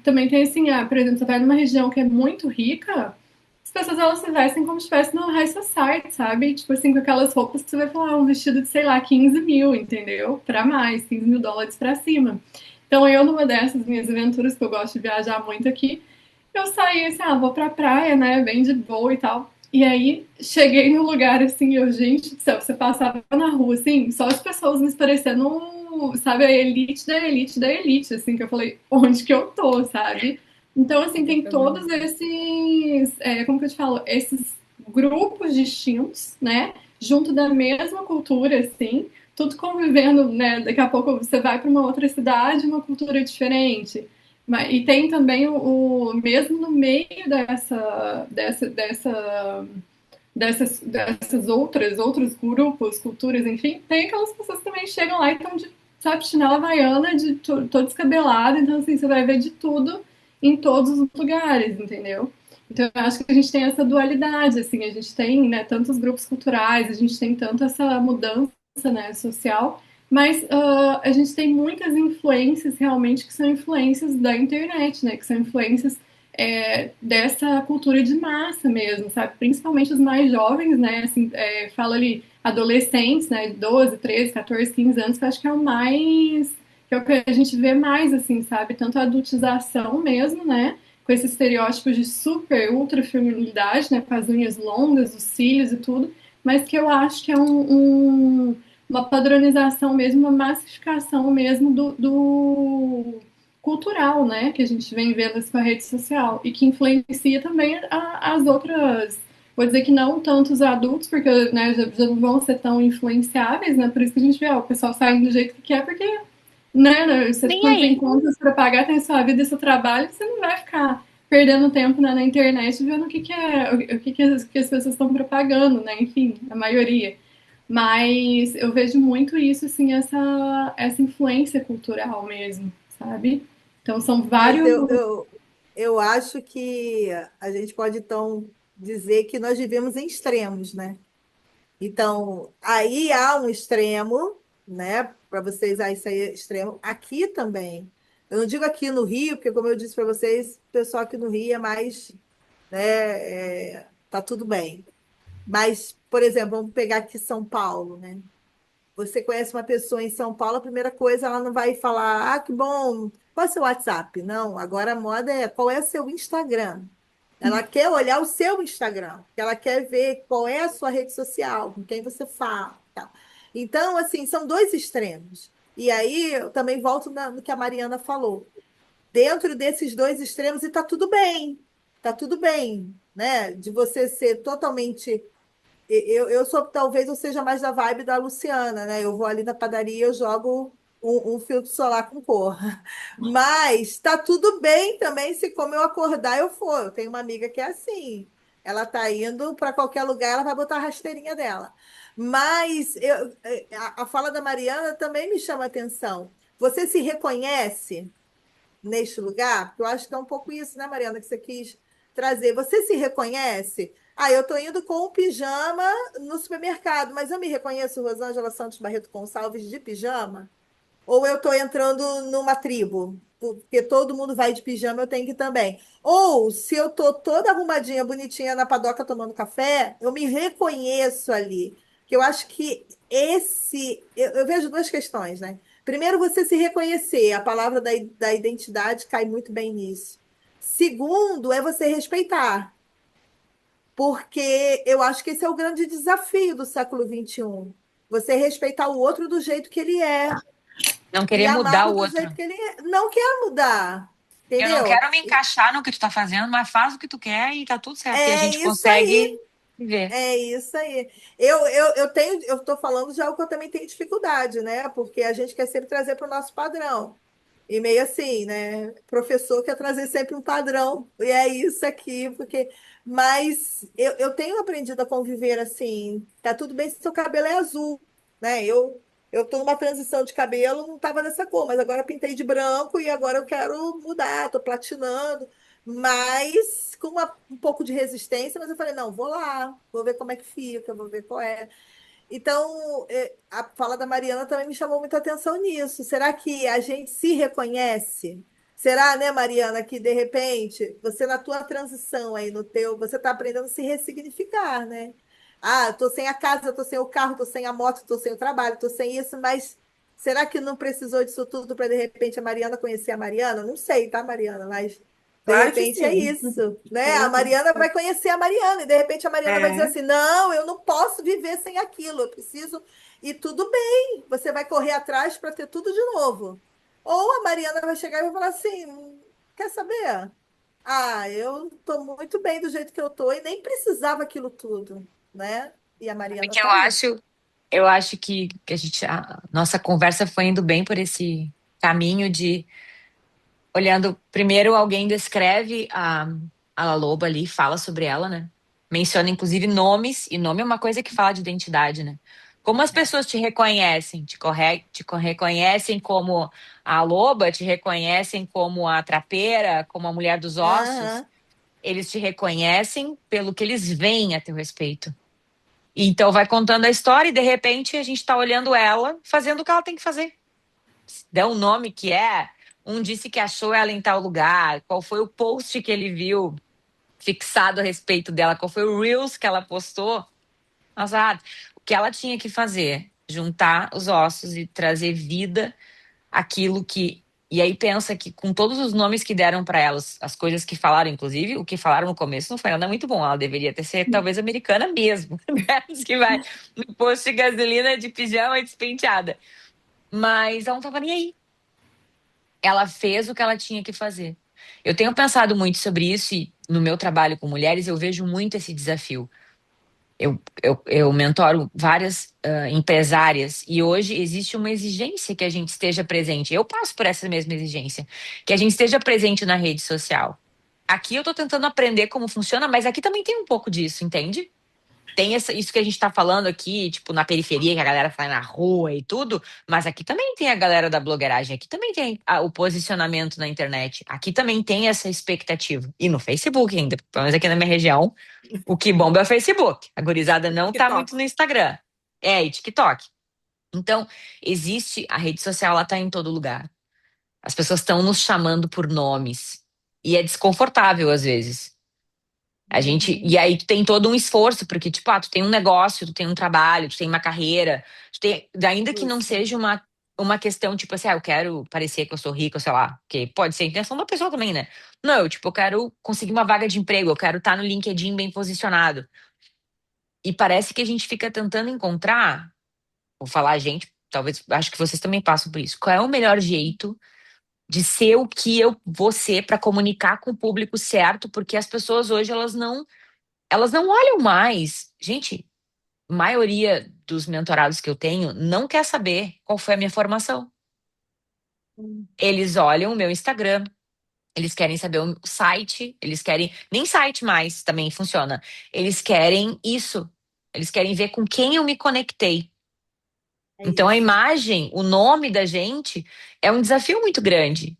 também tem, assim, por exemplo, você vai numa região que é muito rica, as pessoas elas se vestem como se estivesse no High Society, sabe? Tipo assim, com aquelas roupas que você vai falar, um vestido de, sei lá, 15 mil, entendeu? Pra mais, US$ 15.000 pra cima. Então, eu, numa dessas minhas aventuras, que eu gosto de viajar muito aqui, eu saí assim, vou pra praia, né? Bem de boa e tal. E aí, cheguei no lugar assim, eu, gente do céu, você passava na rua, assim, só as pessoas me parecendo, sabe, a elite da elite da elite, assim, que eu falei, onde que eu tô, sabe? Então, assim, tem todos esses, como que eu te falo, esses grupos distintos, né, junto da mesma cultura, assim, tudo convivendo, né, daqui a pouco você vai para uma outra cidade, uma cultura diferente. E tem também mesmo no meio dessas outros grupos, culturas, enfim, tem aquelas pessoas que também chegam lá e estão de, sabe, chinela havaiana, todo descabelado, então assim, você vai ver de tudo em todos os lugares, entendeu? Então, eu acho que a gente tem essa dualidade, assim, a gente tem, né, tantos grupos culturais, a gente tem tanto essa mudança, né, social, mas a gente tem muitas influências realmente que são influências da internet, né, que são influências dessa cultura de massa mesmo, sabe? Principalmente os mais jovens, né, assim, fala ali, adolescentes, né, de 12, 13, 14, 15 anos, que eu acho que é o mais, que é o que a gente vê mais, assim, sabe? Tanto a adultização mesmo, né, com esses estereótipos de super, ultra feminilidade, né, com as unhas longas, os cílios e tudo, mas que eu acho que é uma padronização mesmo, uma massificação mesmo do cultural, né, que a gente vem vendo isso com a rede social e que influencia também as outras, vou dizer que não tanto os adultos, porque né, já não vão ser tão influenciáveis, né, por isso que a gente vê, ó, o pessoal saindo do jeito que quer, porque né, você
Nem
quando tem
aí.
contas para pagar, tem sua vida e seu trabalho, você não vai ficar perdendo tempo né, na internet vendo o que as pessoas estão propagando, né? Enfim, a maioria. Mas eu vejo muito isso, assim, essa influência cultural mesmo, sabe? Então são
Mas
vários.
eu acho que a gente pode, então, dizer que nós vivemos em extremos, né? Então, aí há um extremo, né? Para vocês, aí isso aí é extremo. Aqui também. Eu não digo aqui no Rio, porque, como eu disse para vocês, o pessoal aqui no Rio é mais, né? Tá tudo bem. Mas, por exemplo, vamos pegar aqui São Paulo, né? Você conhece uma pessoa em São Paulo, a primeira coisa, ela não vai falar, ah, que bom, qual é o seu WhatsApp? Não, agora a moda é qual é o seu Instagram. Ela quer olhar o seu Instagram, ela quer ver qual é a sua rede social, com quem você fala, tal. Então, assim, são dois extremos. E aí, eu também volto no que a Mariana falou. Dentro desses dois extremos, e tá tudo bem, né? De você ser totalmente eu sou, talvez eu seja mais da vibe da Luciana, né? Eu vou ali na padaria, eu jogo um filtro solar com cor. Mas tá tudo bem também se como eu acordar eu for. Eu tenho uma amiga que é assim. Ela tá indo para qualquer lugar, ela vai botar a rasteirinha dela. Mas a fala da Mariana também me chama a atenção. Você se reconhece neste lugar? Eu acho que é um pouco isso, né, Mariana, que você quis trazer. Você se reconhece? Ah, eu estou indo com o pijama no supermercado, mas eu me reconheço Rosângela Santos Barreto Gonçalves de pijama? Ou eu estou entrando numa tribo? Porque todo mundo vai de pijama, eu tenho que ir também. Ou se eu estou toda arrumadinha, bonitinha na padoca tomando café, eu me reconheço ali. Que eu acho que eu vejo duas questões, né? Primeiro, você se reconhecer, a palavra da identidade cai muito bem nisso. Segundo, é você respeitar, porque eu acho que esse é o grande desafio do século XXI. Você respeitar o outro do jeito que ele é
Não
e
querer mudar
amá-lo
o
do
outro.
jeito que ele não quer mudar,
Eu não
entendeu?
quero me encaixar no que tu tá fazendo, mas faz o que tu quer e tá tudo certo. E a
É
gente
isso aí,
consegue viver.
é isso aí. Eu estou falando de algo que eu também tenho dificuldade, né? Porque a gente quer sempre trazer para o nosso padrão. E meio assim, né? Professor quer trazer sempre um padrão, e é isso aqui, porque. Mas eu tenho aprendido a conviver assim. Tá tudo bem se seu cabelo é azul, né? Eu tô numa transição de cabelo, não tava dessa cor, mas agora eu pintei de branco e agora eu quero mudar, tô platinando, mas com um pouco de resistência, mas eu falei, não, vou lá, vou ver como é que fica, vou ver qual é. Então, a fala da Mariana também me chamou muita atenção nisso. Será que a gente se reconhece? Será, né, Mariana, que de repente você na tua transição aí no teu, você está aprendendo a se ressignificar, né? Ah, estou sem a casa, estou sem o carro, estou sem a moto, estou sem o trabalho, estou sem isso, mas será que não precisou disso tudo para de repente a Mariana conhecer a Mariana? Não sei, tá, Mariana? Mas de
Claro que
repente é
sim.
isso, né? A
Sim.
Mariana vai conhecer a Mariana e de repente a Mariana vai dizer
É.
assim: "Não, eu não posso viver sem aquilo, eu preciso". E tudo bem, você vai correr atrás para ter tudo de novo. Ou a Mariana vai chegar e vai falar assim: "Quer saber? Ah, eu estou muito bem do jeito que eu estou e nem precisava aquilo tudo", né? E a
Sabe
Mariana
que
tá aí.
eu acho que a nossa conversa foi indo bem por esse caminho de olhando primeiro alguém descreve a loba ali, fala sobre ela, né? Menciona inclusive nomes, e nome é uma coisa que fala de identidade, né? Como as pessoas te reconhecem? Reconhecem como a loba, te reconhecem como a trapeira, como a mulher dos ossos?
Aham.
Eles te reconhecem pelo que eles veem a teu respeito. Então vai contando a história e de repente a gente tá olhando ela fazendo o que ela tem que fazer. Dá um nome que é, um disse que achou ela em tal lugar, qual foi o post que ele viu fixado a respeito dela, qual foi o Reels que ela postou. Nossa, o que ela tinha que fazer? Juntar os ossos e trazer vida àquilo que. E aí pensa que com todos os nomes que deram para elas, as coisas que falaram, inclusive, o que falaram no começo não foi nada muito bom. Ela deveria ter sido talvez americana mesmo. Dessas que vai no posto de gasolina de pijama e despenteada. Mas ela não tava nem aí. Ela fez o que ela tinha que fazer. Eu tenho pensado muito sobre isso e no meu trabalho com mulheres eu vejo muito esse desafio. Eu mentoro várias empresárias e hoje existe uma exigência que a gente esteja presente. Eu passo por essa mesma exigência, que a gente esteja presente na rede social. Aqui eu estou tentando aprender como funciona, mas aqui também tem um pouco disso, entende? Tem isso que a gente tá falando aqui, tipo, na periferia, que a galera sai na rua e tudo, mas aqui também tem a galera da blogueiragem, aqui também tem o posicionamento na internet, aqui também tem essa expectativa. E no Facebook ainda, pelo menos aqui na minha região, o que bomba é o Facebook. A gurizada não tá
TikTok.
muito no Instagram. É, e TikTok. Então, existe, a rede social, ela tá em todo lugar. As pessoas estão nos chamando por nomes. E é desconfortável às vezes. E aí tu tem todo um esforço, porque, tipo, tu tem um negócio, tu tem um trabalho, tu tem uma carreira, ainda que não
Isso.
seja uma questão, tipo assim, eu quero parecer que eu sou rica, sei lá, que pode ser a intenção da pessoa também, né? Não, eu quero conseguir uma vaga de emprego, eu quero estar no LinkedIn bem posicionado. E parece que a gente fica tentando encontrar, vou falar a gente, talvez, acho que vocês também passam por isso, qual é o melhor jeito de ser o que eu vou ser para comunicar com o público certo, porque as pessoas hoje, elas não olham mais. Gente, maioria dos mentorados que eu tenho não quer saber qual foi a minha formação. Eles olham o meu Instagram, eles querem saber o site, eles querem. Nem site mais também funciona. Eles querem isso. Eles querem ver com quem eu me conectei.
É
Então a
isso.
imagem, o nome da gente é um desafio muito grande.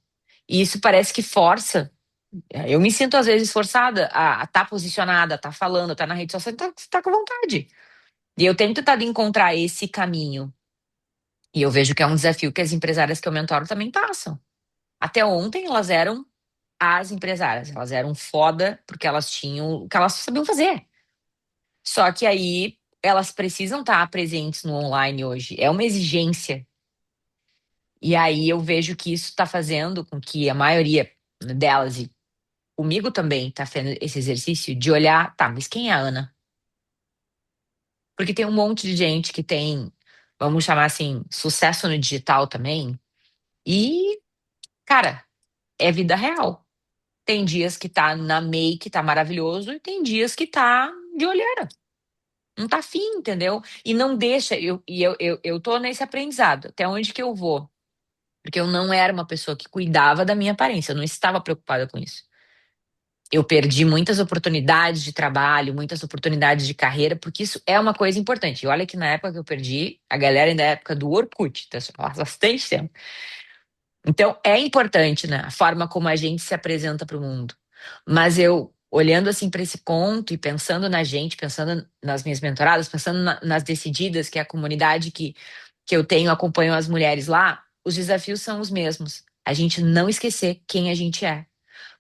E isso parece que força. Eu me sinto às vezes forçada a estar posicionada, a estar falando, a estar na rede social, tá com vontade. E eu tenho tentado encontrar esse caminho. E eu vejo que é um desafio que as empresárias que eu mentoro também passam. Até ontem elas eram as empresárias, elas eram foda porque elas tinham o que elas sabiam fazer. Só que aí elas precisam estar presentes no online hoje. É uma exigência. E aí eu vejo que isso está fazendo com que a maioria delas, e comigo também, está fazendo esse exercício de olhar, tá, mas quem é a Ana? Porque tem um monte de gente que tem, vamos chamar assim, sucesso no digital também. E, cara, é vida real. Tem dias que tá na make, tá maravilhoso, e tem dias que tá de olheira. Não tá afim, entendeu? E não deixa, eu tô nesse aprendizado, até onde que eu vou. Porque eu não era uma pessoa que cuidava da minha aparência, eu não estava preocupada com isso. Eu perdi muitas oportunidades de trabalho, muitas oportunidades de carreira, porque isso é uma coisa importante. E olha que na época que eu perdi, a galera ainda é época do Orkut, tá? Faz bastante tempo. Então, é importante, né, a forma como a gente se apresenta para o mundo. Mas eu, olhando assim para esse ponto e pensando na gente, pensando nas minhas mentoradas, pensando nas decididas, que é a comunidade que eu tenho, acompanho as mulheres lá, os desafios são os mesmos. A gente não esquecer quem a gente é.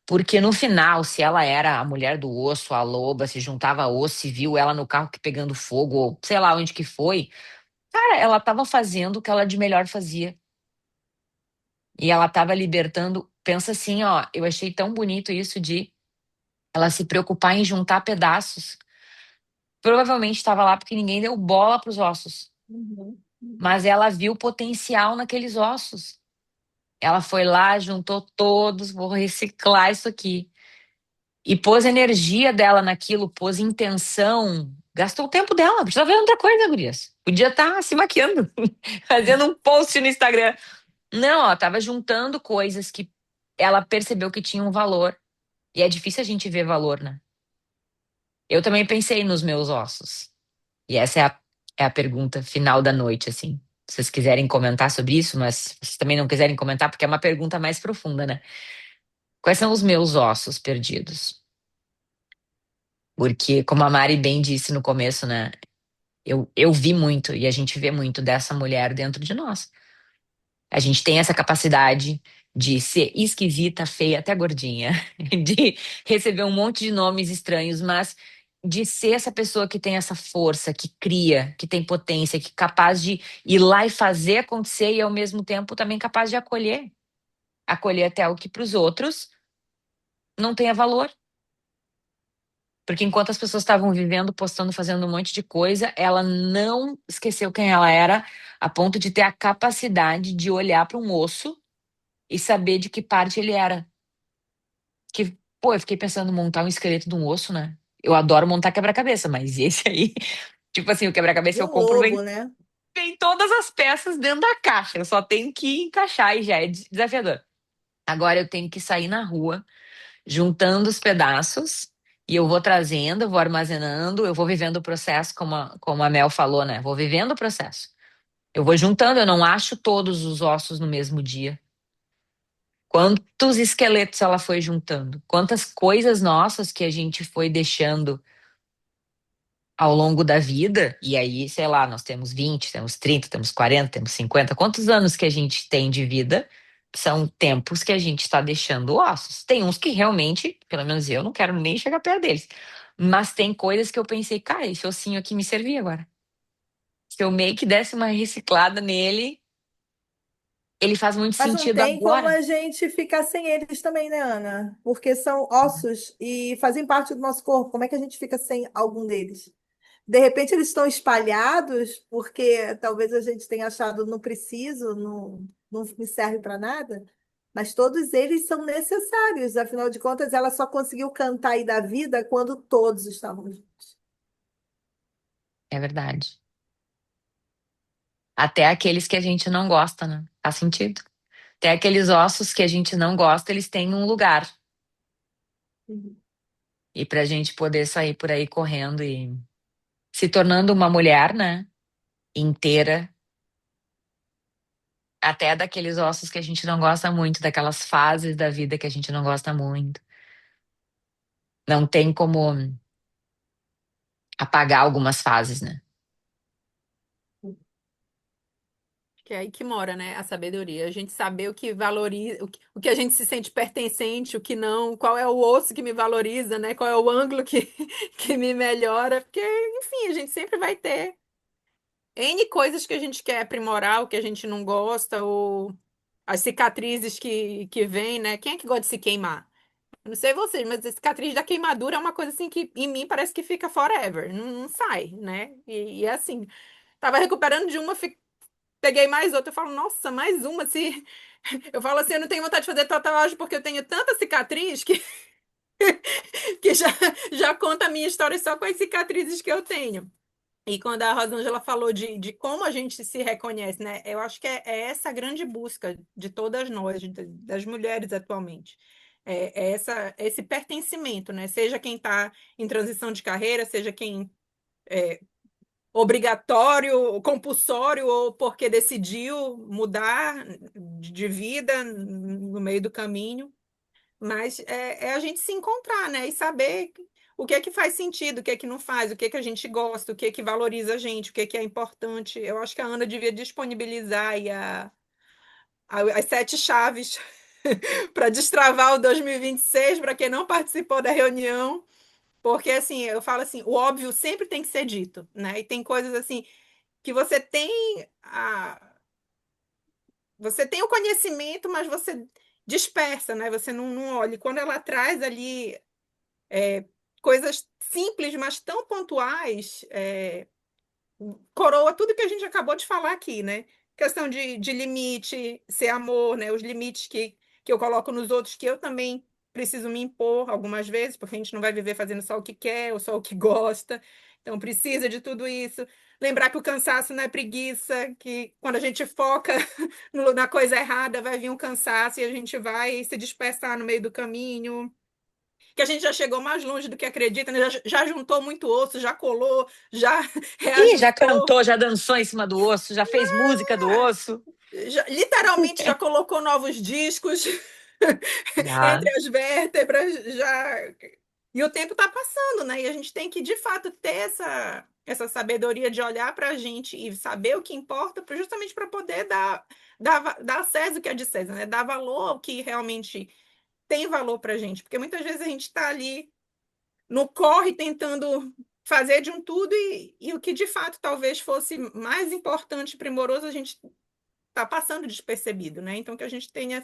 Porque no final, se ela era a mulher do osso, a loba, se juntava a osso, e viu ela no carro que pegando fogo, ou sei lá onde que foi, cara, ela estava fazendo o que ela de melhor fazia. E ela estava libertando. Pensa assim, ó, eu achei tão bonito isso de ela se preocupar em juntar pedaços. Provavelmente estava lá porque ninguém deu bola para os ossos,
Uhum.
mas ela viu potencial naqueles ossos. Ela foi lá, juntou todos, vou reciclar isso aqui. E pôs energia dela naquilo, pôs intenção, gastou o tempo dela. Precisava ver outra coisa, gurias. Podia estar se maquiando, fazendo um post no Instagram. Não, ó, tava juntando coisas que ela percebeu que tinham valor. E é difícil a gente ver valor, né? Eu também pensei nos meus ossos. E essa é a pergunta final da noite, assim. Se vocês quiserem comentar sobre isso, mas se vocês também não quiserem comentar, porque é uma pergunta mais profunda, né? Quais são os meus ossos perdidos? Porque, como a Mari bem disse no começo, né? Eu vi muito e a gente vê muito dessa mulher dentro de nós. A gente tem essa capacidade de ser esquisita, feia, até gordinha, de receber um monte de nomes estranhos, mas de ser essa pessoa que tem essa força, que cria, que tem potência, que é capaz de ir lá e fazer acontecer e ao mesmo tempo também capaz de acolher, acolher até o que para os outros não tenha valor. Porque enquanto as pessoas estavam vivendo, postando, fazendo um monte de coisa, ela não esqueceu quem ela era, a ponto de ter a capacidade de olhar para um osso e saber de que parte ele era. Que, pô, eu fiquei pensando em montar um esqueleto de um osso, né? Eu adoro montar quebra-cabeça, mas esse aí, tipo assim, o
De
quebra-cabeça eu
um
compro,
lobo, né?
vem todas as peças dentro da caixa. Eu só tenho que encaixar e já é desafiador. Agora eu tenho que sair na rua, juntando os pedaços, e eu vou trazendo, eu vou armazenando, eu vou vivendo o processo, como a Mel falou, né? Vou vivendo o processo. Eu vou juntando, eu não acho todos os ossos no mesmo dia. Quantos esqueletos ela foi juntando? Quantas coisas nossas que a gente foi deixando ao longo da vida? E aí, sei lá, nós temos 20, temos 30, temos 40, temos 50. Quantos anos que a gente tem de vida? São tempos que a gente está deixando ossos. Tem uns que realmente, pelo menos eu, não quero nem chegar perto deles. Mas tem coisas que eu pensei, cara, esse ossinho aqui me servia agora. Se eu meio que desse uma reciclada nele, ele faz muito
Mas não
sentido
tem como
agora.
a gente ficar sem eles também, né, Ana? Porque são ossos e fazem parte do nosso corpo. Como é que a gente fica sem algum deles? De repente eles estão espalhados porque talvez a gente tenha achado não preciso, não me serve para nada, mas todos eles são necessários. Afinal de contas, ela só conseguiu cantar aí da vida quando todos estavam juntos.
É verdade. Até aqueles que a gente não gosta, né? Faz sentido. Até aqueles ossos que a gente não gosta, eles têm um lugar.
Uhum.
E pra gente poder sair por aí correndo e se tornando uma mulher, né? Inteira, até daqueles ossos que a gente não gosta muito, daquelas fases da vida que a gente não gosta muito. Não tem como apagar algumas fases, né?
Que é aí que mora, né, a sabedoria. A gente saber o que valoriza, o que a gente se sente pertencente, o que não, qual é o osso que me valoriza, né? Qual é o ângulo que, que me melhora. Porque, enfim, a gente sempre vai ter N coisas que a gente quer aprimorar, o que a gente não gosta, ou as cicatrizes que vêm, né? Quem é que gosta de se queimar? Eu não sei vocês, mas a cicatriz da queimadura é uma coisa assim que em mim parece que fica forever, não sai, né? E é assim, tava recuperando de uma, peguei mais outra, eu falo, nossa, mais uma, se eu falo assim, eu não tenho vontade de fazer tatuagem porque eu tenho tanta cicatriz que, que já conta a minha história só com as cicatrizes que eu tenho. E quando a Rosângela falou de como a gente se reconhece, né? Eu acho que é essa a grande busca de todas nós, das mulheres atualmente. É esse pertencimento, né? Seja quem está em transição de carreira, seja quem é obrigatório, compulsório, ou porque decidiu mudar de vida no meio do caminho. Mas é a gente se encontrar, né? E saber o que é que faz sentido, o que é que não faz, o que é que a gente gosta, o que é que valoriza a gente, o que é importante. Eu acho que a Ana devia disponibilizar aí as 7 chaves para destravar o 2026 para quem não participou da reunião. Porque, assim, eu falo assim, o óbvio sempre tem que ser dito, né? E tem coisas, assim, que você tem o conhecimento, mas você dispersa, né? Você não olha. E quando ela traz ali coisas simples, mas tão pontuais, coroa tudo que a gente acabou de falar aqui, né? Questão de limite, ser amor, né? Os limites que eu coloco nos outros, que eu também preciso me impor algumas vezes, porque a gente não vai viver fazendo só o que quer ou só o que gosta. Então, precisa de tudo isso. Lembrar que o cansaço não é preguiça, que quando a gente foca na coisa errada, vai vir um cansaço e a gente vai se dispersar no meio do caminho, que a gente já chegou mais longe do que acredita, né? Já juntou muito osso, já colou, já
Ih, já
reajustou,
cantou, já dançou em cima do osso, já fez música do osso.
literalmente já colocou novos discos
Já.
entre as vértebras, já. E o tempo está passando, né? E a gente tem que, de fato, ter essa sabedoria de olhar para a gente e saber o que importa, justamente para poder dar a César o que é de César, né? Dar valor ao que realmente tem valor para a gente. Porque muitas vezes a gente está ali no corre tentando fazer de um tudo e o que de fato talvez fosse mais importante, primoroso, a gente está passando despercebido, né? Então que a gente tenha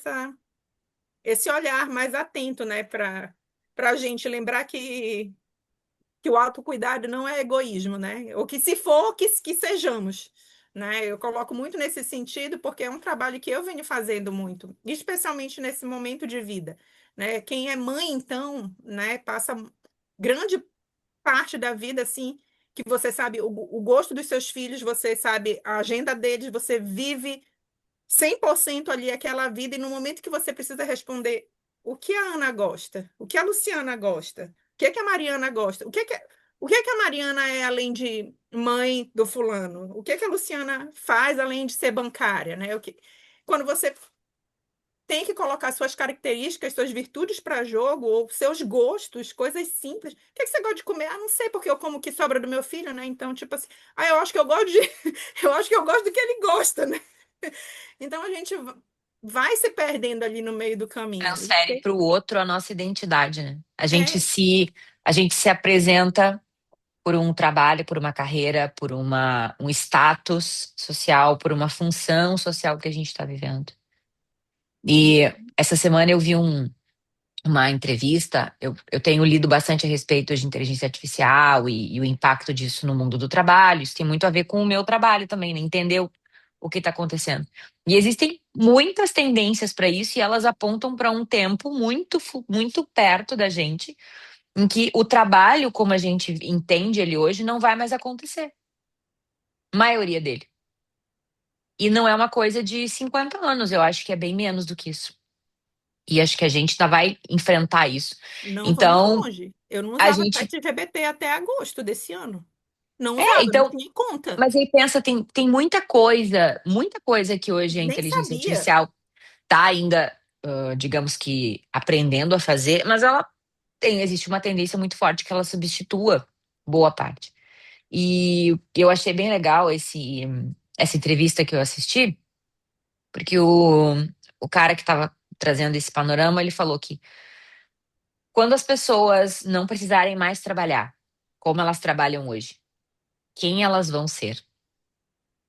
esse olhar mais atento, né, para a gente lembrar que o autocuidado não é egoísmo, né? Ou que se for, que sejamos. Né? Eu coloco muito nesse sentido porque é um trabalho que eu venho fazendo muito, especialmente nesse momento de vida. Né? Quem é mãe, então, né, passa grande parte da vida assim, que você sabe o gosto dos seus filhos, você sabe a agenda deles, você vive 100% ali aquela vida, e no momento que você precisa responder o que a Ana gosta, o que a Luciana gosta, o que é que a Mariana gosta, o que é que a Mariana é além de mãe do fulano, o que é que a Luciana faz além de ser bancária, né? Quando você tem que colocar suas características, suas virtudes para jogo, ou seus gostos, coisas simples. O que é que você gosta de comer? Ah, não sei, porque eu como o que sobra do meu filho, né? Então, tipo assim, eu acho que eu gosto de. Eu acho que eu gosto do que ele gosta, né? Então a gente vai se perdendo ali no meio do caminho.
Transfere para o outro a nossa identidade, né?
É,
A gente se apresenta por um trabalho, por uma carreira, por um status social, por uma função social que a gente está vivendo. E essa semana eu vi uma entrevista, eu tenho lido bastante a respeito de inteligência artificial e o impacto disso no mundo do trabalho. Isso tem muito a ver com o meu trabalho também, né? Entender o que está acontecendo. E existem muitas tendências para isso e elas apontam para um tempo muito perto da gente, em que o trabalho, como a gente entende ele hoje, não vai mais acontecer. A maioria dele. E não é uma coisa de 50 anos, eu acho que é bem menos do que isso. E acho que a gente ainda vai enfrentar isso.
não vamos
Então,
longe. Eu não
a
usava
gente.
ChatGPT até agosto desse ano. Não usava, não
Então,
tinha conta.
mas aí pensa, tem muita coisa que hoje a
Nem
inteligência
sabia.
artificial está ainda, digamos que, aprendendo a fazer, mas existe uma tendência muito forte que ela substitua boa parte. E eu achei bem legal essa entrevista que eu assisti, porque o cara que estava trazendo esse panorama, ele falou que quando as pessoas não precisarem mais trabalhar, como elas trabalham hoje, quem elas vão ser?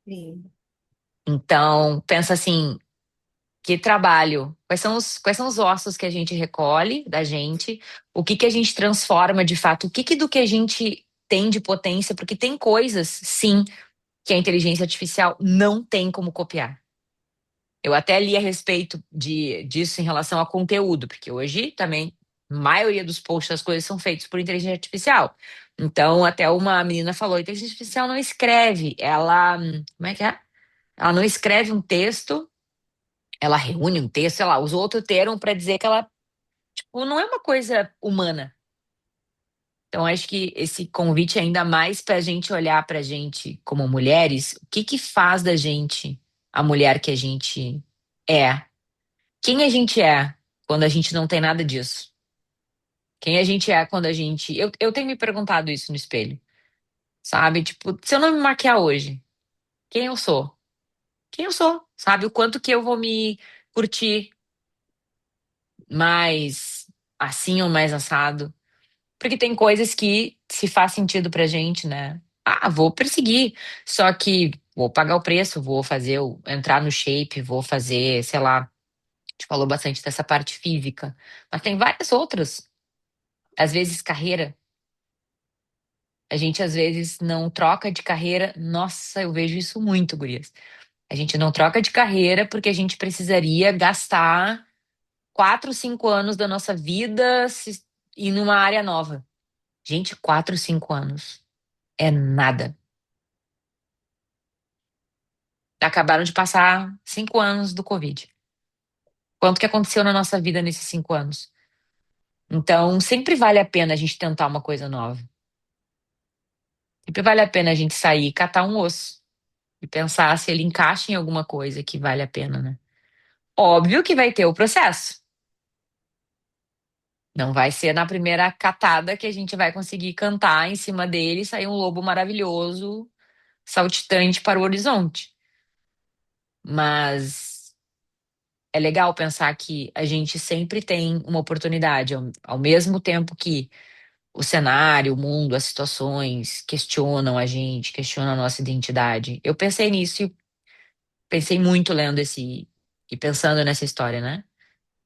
Sim.
Então, pensa assim, que trabalho? Quais são os ossos que a gente recolhe da gente? O que que a gente transforma de fato? O que que do que a gente tem de potência? Porque tem coisas, sim, que a inteligência artificial não tem como copiar. Eu até li a respeito disso em relação a conteúdo, porque hoje também a maioria dos posts das coisas são feitos por inteligência artificial. Então, até uma menina falou, a inteligência artificial não escreve, ela, como é que é? Ela não escreve um texto, ela reúne um texto, sei lá, usa outro termo para dizer que ela, tipo, não é uma coisa humana. Então, acho que esse convite é ainda mais para a gente olhar para a gente como mulheres, o que que faz da gente a mulher que a gente é? Quem a gente é quando a gente não tem nada disso? Quem a gente é quando a gente. Eu tenho me perguntado isso no espelho, sabe? Tipo, se eu não me maquiar hoje, quem eu sou? Quem eu sou? Sabe? O quanto que eu vou me curtir mais assim ou mais assado? Porque tem coisas que se faz sentido pra gente, né? Ah, vou perseguir. Só que vou pagar o preço, vou fazer, entrar no shape, vou fazer, sei lá. A gente falou bastante dessa parte física, mas tem várias outras. Às vezes, carreira. A gente, às vezes, não troca de carreira. Nossa, eu vejo isso muito, gurias. A gente não troca de carreira porque a gente precisaria gastar 4, 5 anos da nossa vida ir numa área nova. Gente, 4, 5 anos é nada. Acabaram de passar 5 anos do Covid. Quanto que aconteceu na nossa vida nesses 5 anos? Então, sempre vale a pena a gente tentar uma coisa nova. Sempre vale a pena a gente sair e catar um osso e pensar se ele encaixa em alguma coisa que vale a pena, né? Óbvio que vai ter o processo. Não vai ser na primeira catada que a gente vai conseguir cantar em cima dele e sair um lobo maravilhoso, saltitante para o horizonte. Mas é legal pensar que a gente sempre tem uma oportunidade, ao mesmo tempo que o cenário, o mundo, as situações questionam a gente, questionam a nossa identidade. Eu pensei nisso e pensei muito lendo esse e pensando nessa história, né?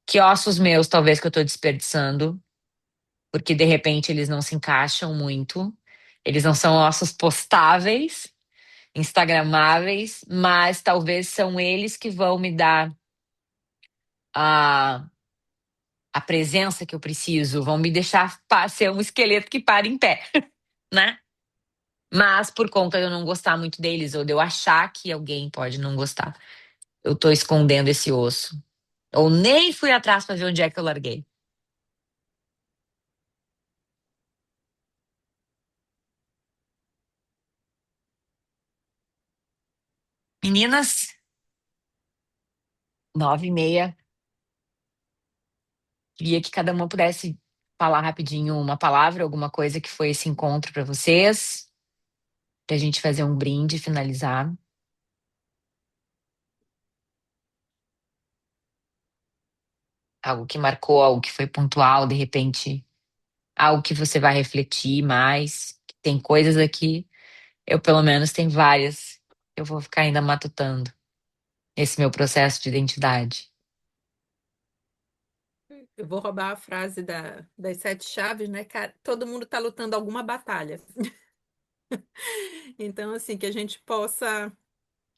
Que ossos meus, talvez, que eu tô desperdiçando, porque de repente eles não se encaixam muito. Eles não são ossos postáveis, instagramáveis, mas talvez são eles que vão me dar a, a presença que eu preciso, vão me deixar ser um esqueleto que para em pé, né? Mas por conta de eu não gostar muito deles, ou de eu achar que alguém pode não gostar, eu tô escondendo esse osso. Ou nem fui atrás pra ver onde é que eu larguei. Meninas, 9h30. Queria que cada uma pudesse falar rapidinho uma palavra, alguma coisa que foi esse encontro pra vocês, pra gente fazer um brinde e finalizar. Algo que marcou, algo que foi pontual, de repente, algo que você vai refletir mais. Tem coisas aqui, eu pelo menos tenho várias. Eu vou ficar ainda matutando esse meu processo de identidade.
Eu vou roubar a frase das sete chaves, né, cara? Todo mundo tá lutando alguma batalha. Então, assim, que a gente possa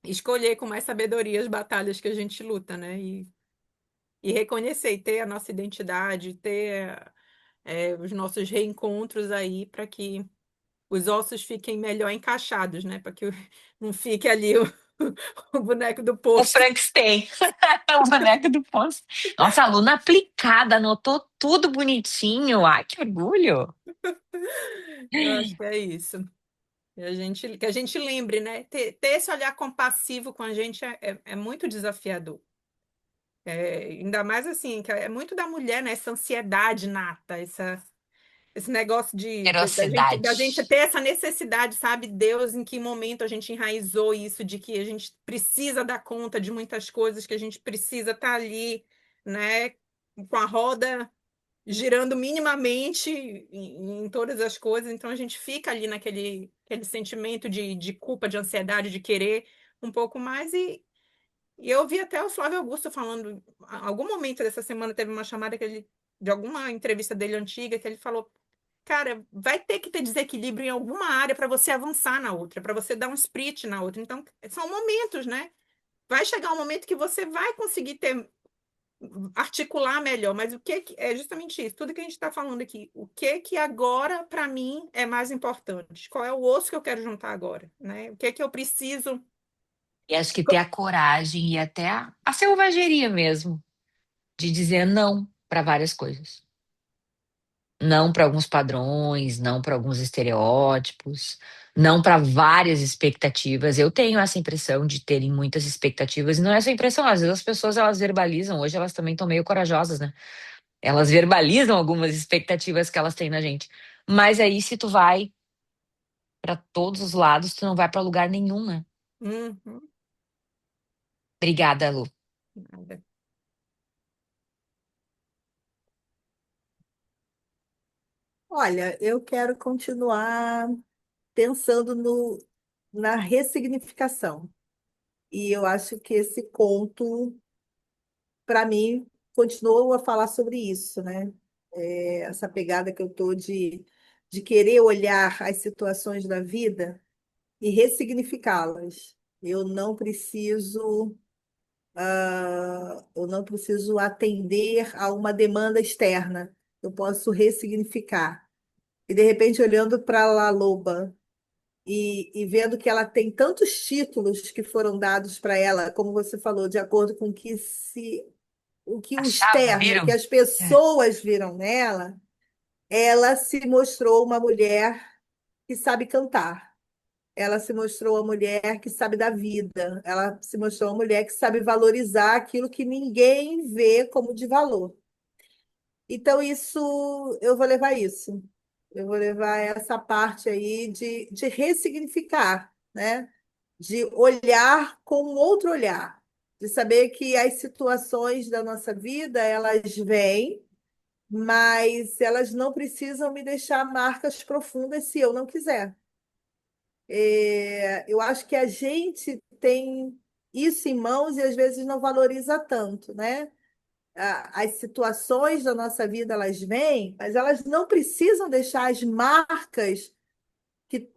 escolher com mais sabedoria as batalhas que a gente luta, né? E reconhecer e ter a nossa identidade, ter os nossos reencontros aí para que os ossos fiquem melhor encaixados, né? Para que não fique ali o boneco do
O
posto.
Frankenstein, o boneco do poço. Nossa, aluna aplicada, anotou tudo bonitinho. Ai, que orgulho.
Eu acho que é isso. Que a gente lembre, né? Ter esse olhar compassivo com a gente é muito desafiador. Ainda mais assim, que é muito da mulher, né? Essa ansiedade nata, esse negócio da gente
Ferocidade.
ter essa necessidade, sabe, Deus, em que momento a gente enraizou isso, de que a gente precisa dar conta de muitas coisas, que a gente precisa estar ali, né, com a roda girando minimamente em todas as coisas, então a gente fica ali aquele sentimento de culpa, de ansiedade, de querer um pouco mais e eu vi até o Flávio Augusto falando, em algum momento dessa semana teve uma chamada de alguma entrevista dele antiga, que ele falou, cara, vai ter que ter desequilíbrio em alguma área para você avançar na outra, para você dar um sprint na outra. Então, são momentos, né? Vai chegar um momento que você vai conseguir articular melhor, mas é justamente isso, tudo que a gente está falando aqui, o que agora para mim é mais importante? Qual é o osso que eu quero juntar agora, né? O que eu preciso.
E acho que ter a coragem e até a selvageria mesmo de dizer não para várias coisas. Não para alguns padrões, não para alguns estereótipos, não para várias expectativas. Eu tenho essa impressão de terem muitas expectativas, e não é só impressão, às vezes as pessoas elas verbalizam, hoje elas também estão meio corajosas, né? Elas verbalizam algumas expectativas que elas têm na gente. Mas aí se tu vai para todos os lados, tu não vai para lugar nenhum, né?
Uhum.
Obrigada, Lu.
Nada.
Olha, eu quero continuar pensando na ressignificação. E eu acho que esse conto, para mim, continuou a falar sobre isso, né? Essa pegada que eu tô de querer olhar as situações da vida e ressignificá-las. Eu não preciso atender a uma demanda externa. Eu posso ressignificar. E de repente, olhando para a Loba e vendo que ela tem tantos títulos que foram dados para ela, como você falou, de acordo com o que o
Achavam,
externo, o que
viram?
as
É.
pessoas viram nela, ela se mostrou uma mulher que sabe cantar. Ela se mostrou uma mulher que sabe da vida. Ela se mostrou uma mulher que sabe valorizar aquilo que ninguém vê como de valor. Então, isso, eu vou levar isso. Eu vou levar essa parte aí de ressignificar, né? De olhar com um outro olhar, de saber que as situações da nossa vida, elas vêm, mas elas não precisam me deixar marcas profundas se eu não quiser. Eu acho que a gente tem isso em mãos e às vezes não valoriza tanto, né? As situações da nossa vida elas vêm, mas elas não precisam deixar as marcas que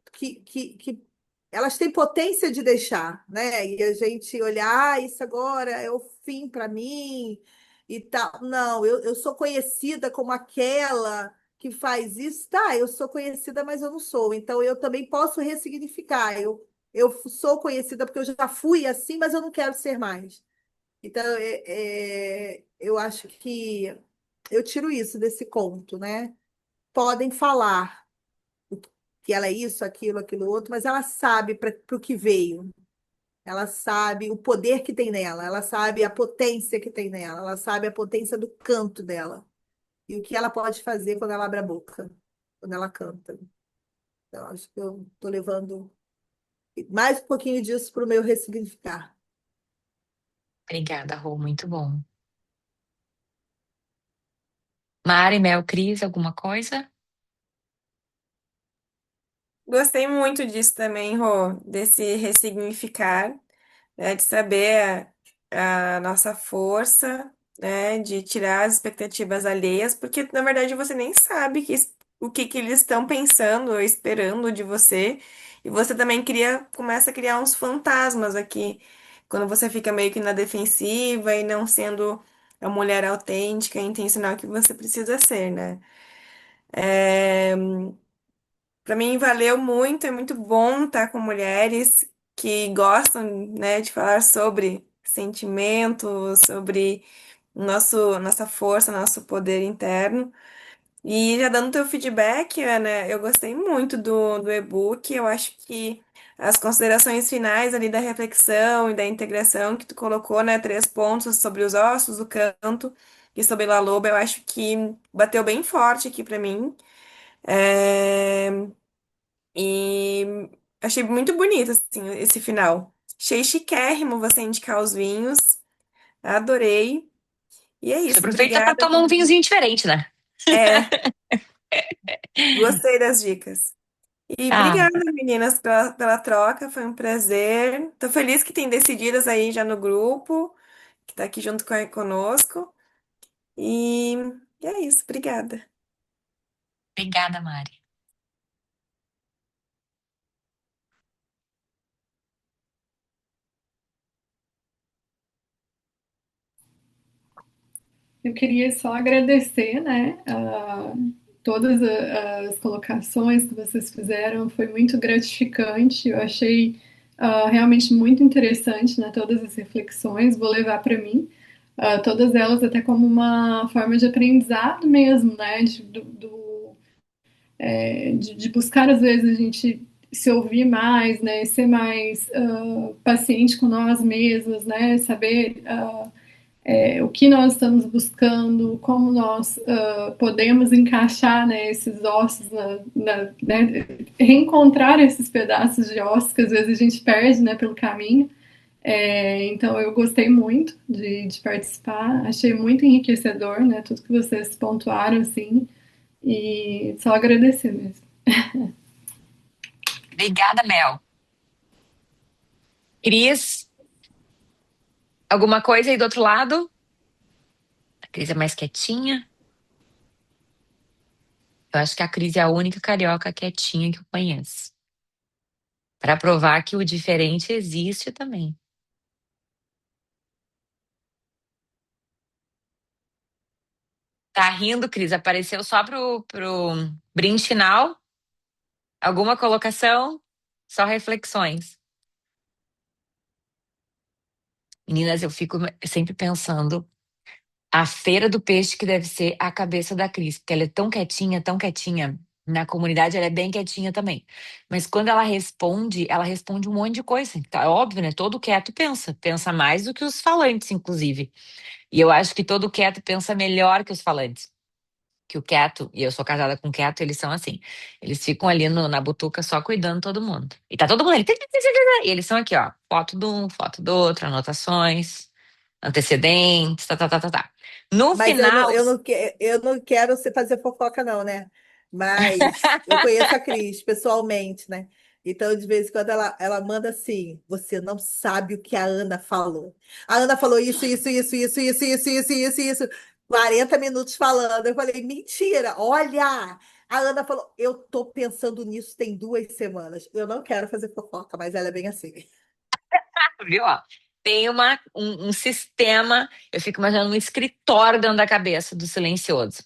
elas têm potência de deixar, né? E a gente olhar, isso agora é o fim para mim e tal. Não, eu sou conhecida como aquela que faz isso. Tá, eu sou conhecida, mas eu não sou. Então eu também posso ressignificar. Eu sou conhecida porque eu já fui assim, mas eu não quero ser mais. Então, eu acho que eu tiro isso desse conto, né? Podem falar que ela é isso, aquilo, aquilo outro, mas ela sabe para o que veio. Ela sabe o poder que tem nela, ela sabe a potência que tem nela, ela sabe a potência do canto dela e o que ela pode fazer quando ela abre a boca, quando ela canta. Então, acho que eu estou levando mais um pouquinho disso para o meu ressignificar.
Obrigada, Rô, muito bom. Mari, Mel, Cris, alguma coisa?
Gostei muito disso também, Rô, desse ressignificar, né, de saber a nossa força, né, de tirar as expectativas alheias, porque na verdade você nem sabe o que que eles estão pensando ou esperando de você, e você também começa a criar uns fantasmas aqui, quando você fica meio que na defensiva e não sendo a mulher autêntica e intencional que você precisa ser, né? É, para mim valeu muito, é muito bom estar com mulheres que gostam, né, de falar sobre sentimentos, sobre nossa força, nosso poder interno. E já dando teu feedback, Ana, eu gostei muito do e-book. Eu acho que as considerações finais ali da reflexão e da integração que tu colocou, né, 3 pontos sobre os ossos, o canto e sobre La Loba, eu acho que bateu bem forte aqui para mim. É, e achei muito bonito, assim, esse final. Achei chiquérrimo você indicar os vinhos. Adorei. E é
Você
isso.
aproveita para
Obrigada.
tomar um vinhozinho diferente, né?
É, gostei das dicas. E
Ah,
obrigada, meninas, pela troca. Foi um prazer. Tô feliz que tem decididas aí já no grupo, que tá aqui junto conosco. E, e é isso. Obrigada.
obrigada, Mari.
Eu queria só agradecer, né, todas as colocações que vocês fizeram, foi muito gratificante. Eu achei realmente muito interessante, né, todas as reflexões. Vou levar para mim, todas elas até como uma forma de aprendizado mesmo, né, de buscar às vezes a gente se ouvir mais, né, ser mais paciente com nós mesmos, né, saber o que nós estamos buscando, como nós podemos encaixar, né, esses ossos, né, reencontrar esses pedaços de ossos que às vezes a gente perde, né, pelo caminho. Então eu gostei muito de participar, achei muito enriquecedor, né, tudo que vocês pontuaram, assim, e só agradecer mesmo.
Obrigada, Mel. Cris, alguma coisa aí do outro lado? A Cris é mais quietinha. Eu acho que a Cris é a única carioca quietinha que eu conheço. Para provar que o diferente existe também. Tá rindo, Cris? Apareceu só pro brinde final? Alguma colocação? Só reflexões. Meninas, eu fico sempre pensando a feira do peixe que deve ser a cabeça da Cris, porque ela é tão quietinha, tão quietinha. Na comunidade ela é bem quietinha também. Mas quando ela responde um monte de coisa. Tá, é óbvio, né? Todo quieto pensa. Pensa mais do que os falantes, inclusive. E eu acho que todo quieto pensa melhor que os falantes. que o Keto, e eu sou casada com o Keto, eles são assim. Eles ficam ali na butuca só cuidando de todo mundo. E tá todo mundo ali. E eles são aqui, ó. Foto de um, foto do outro, anotações, antecedentes, tá, tá, tá, tá, tá. No
Mas eu não,
final,
eu não, eu não quero fazer fofoca, não, né? Mas eu conheço a Cris pessoalmente, né? Então, de vez em quando, ela manda assim: você não sabe o que a Ana falou. A Ana falou isso. 40 minutos falando. Eu falei: mentira, olha! A Ana falou: eu tô pensando nisso tem 2 semanas. Eu não quero fazer fofoca, mas ela é bem assim.
viu, ó? Tem um sistema, eu fico imaginando um escritório dentro da cabeça do silencioso.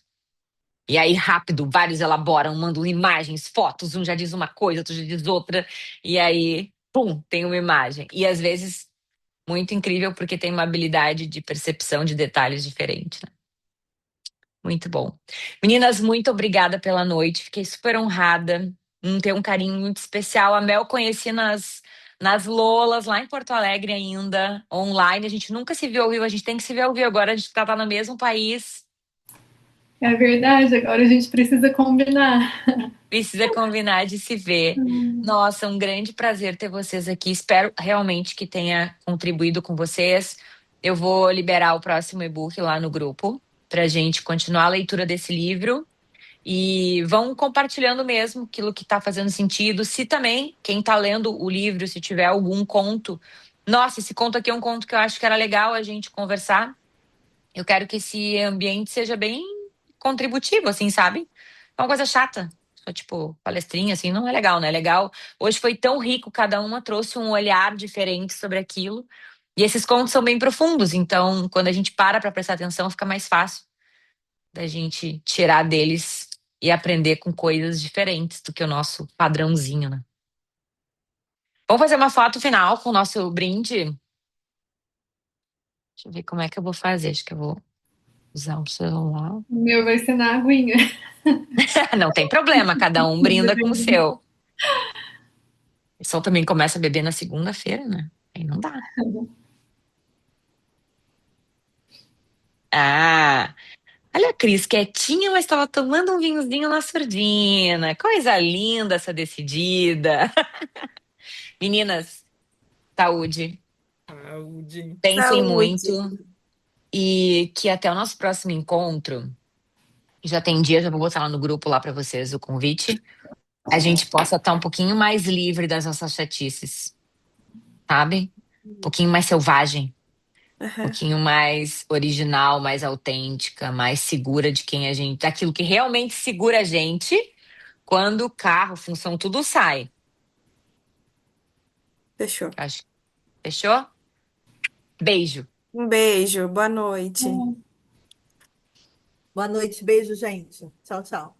E aí, rápido, vários elaboram, mandam imagens, fotos, um já diz uma coisa, outro já diz outra, e aí, pum, tem uma imagem. E às vezes, muito incrível, porque tem uma habilidade de percepção de detalhes diferente, né? Muito bom. Meninas, muito obrigada pela noite, fiquei super honrada, ter um carinho muito especial. A Mel conheci nas Lolas, lá em Porto Alegre ainda, online. A gente nunca se viu ao vivo, a gente tem que se ver ao vivo agora, a gente tá no mesmo país.
É verdade, agora a gente precisa combinar.
Precisa combinar de se ver. Nossa, um grande prazer ter vocês aqui. Espero realmente que tenha contribuído com vocês. Eu vou liberar o próximo e-book lá no grupo para a gente continuar a leitura desse livro e vão compartilhando mesmo aquilo que está fazendo sentido. Se também, quem está lendo o livro, se tiver algum conto, nossa, esse conto aqui é um conto que eu acho que era legal a gente conversar. Eu quero que esse ambiente seja bem contributivo, assim, sabe? É uma coisa chata. Só, tipo, palestrinha, assim, não é legal, né? É legal. Hoje foi tão rico, cada uma trouxe um olhar diferente sobre aquilo. E esses contos são bem profundos, então, quando a gente para prestar atenção, fica mais fácil da gente tirar deles e aprender com coisas diferentes do que o nosso padrãozinho, né? Vamos fazer uma foto final com o nosso brinde? Deixa eu ver como é que eu vou fazer. Acho que eu vou usar um celular.
O meu vai ser na aguinha.
Não tem problema, cada um brinda com o seu. O pessoal também começa a beber na segunda-feira, né? Aí não dá. Ah, olha a Cris, quietinha, mas estava tomando um vinhozinho na surdina. Coisa linda essa decidida. Meninas, saúde.
Saúde.
Pensem muito
Saúde.
e que até o nosso próximo encontro, que já tem dia, já vou botar lá no grupo lá para vocês o convite, a gente possa estar um pouquinho mais livre das nossas chatices, sabe? Um pouquinho mais selvagem. Um
Aham.
pouquinho mais original, mais autêntica, mais segura de quem a gente, daquilo que realmente segura a gente quando o carro, função, tudo sai.
Fechou.
Acho. Fechou? Beijo.
Um beijo, boa noite.
Boa noite, beijo, gente. Tchau, tchau.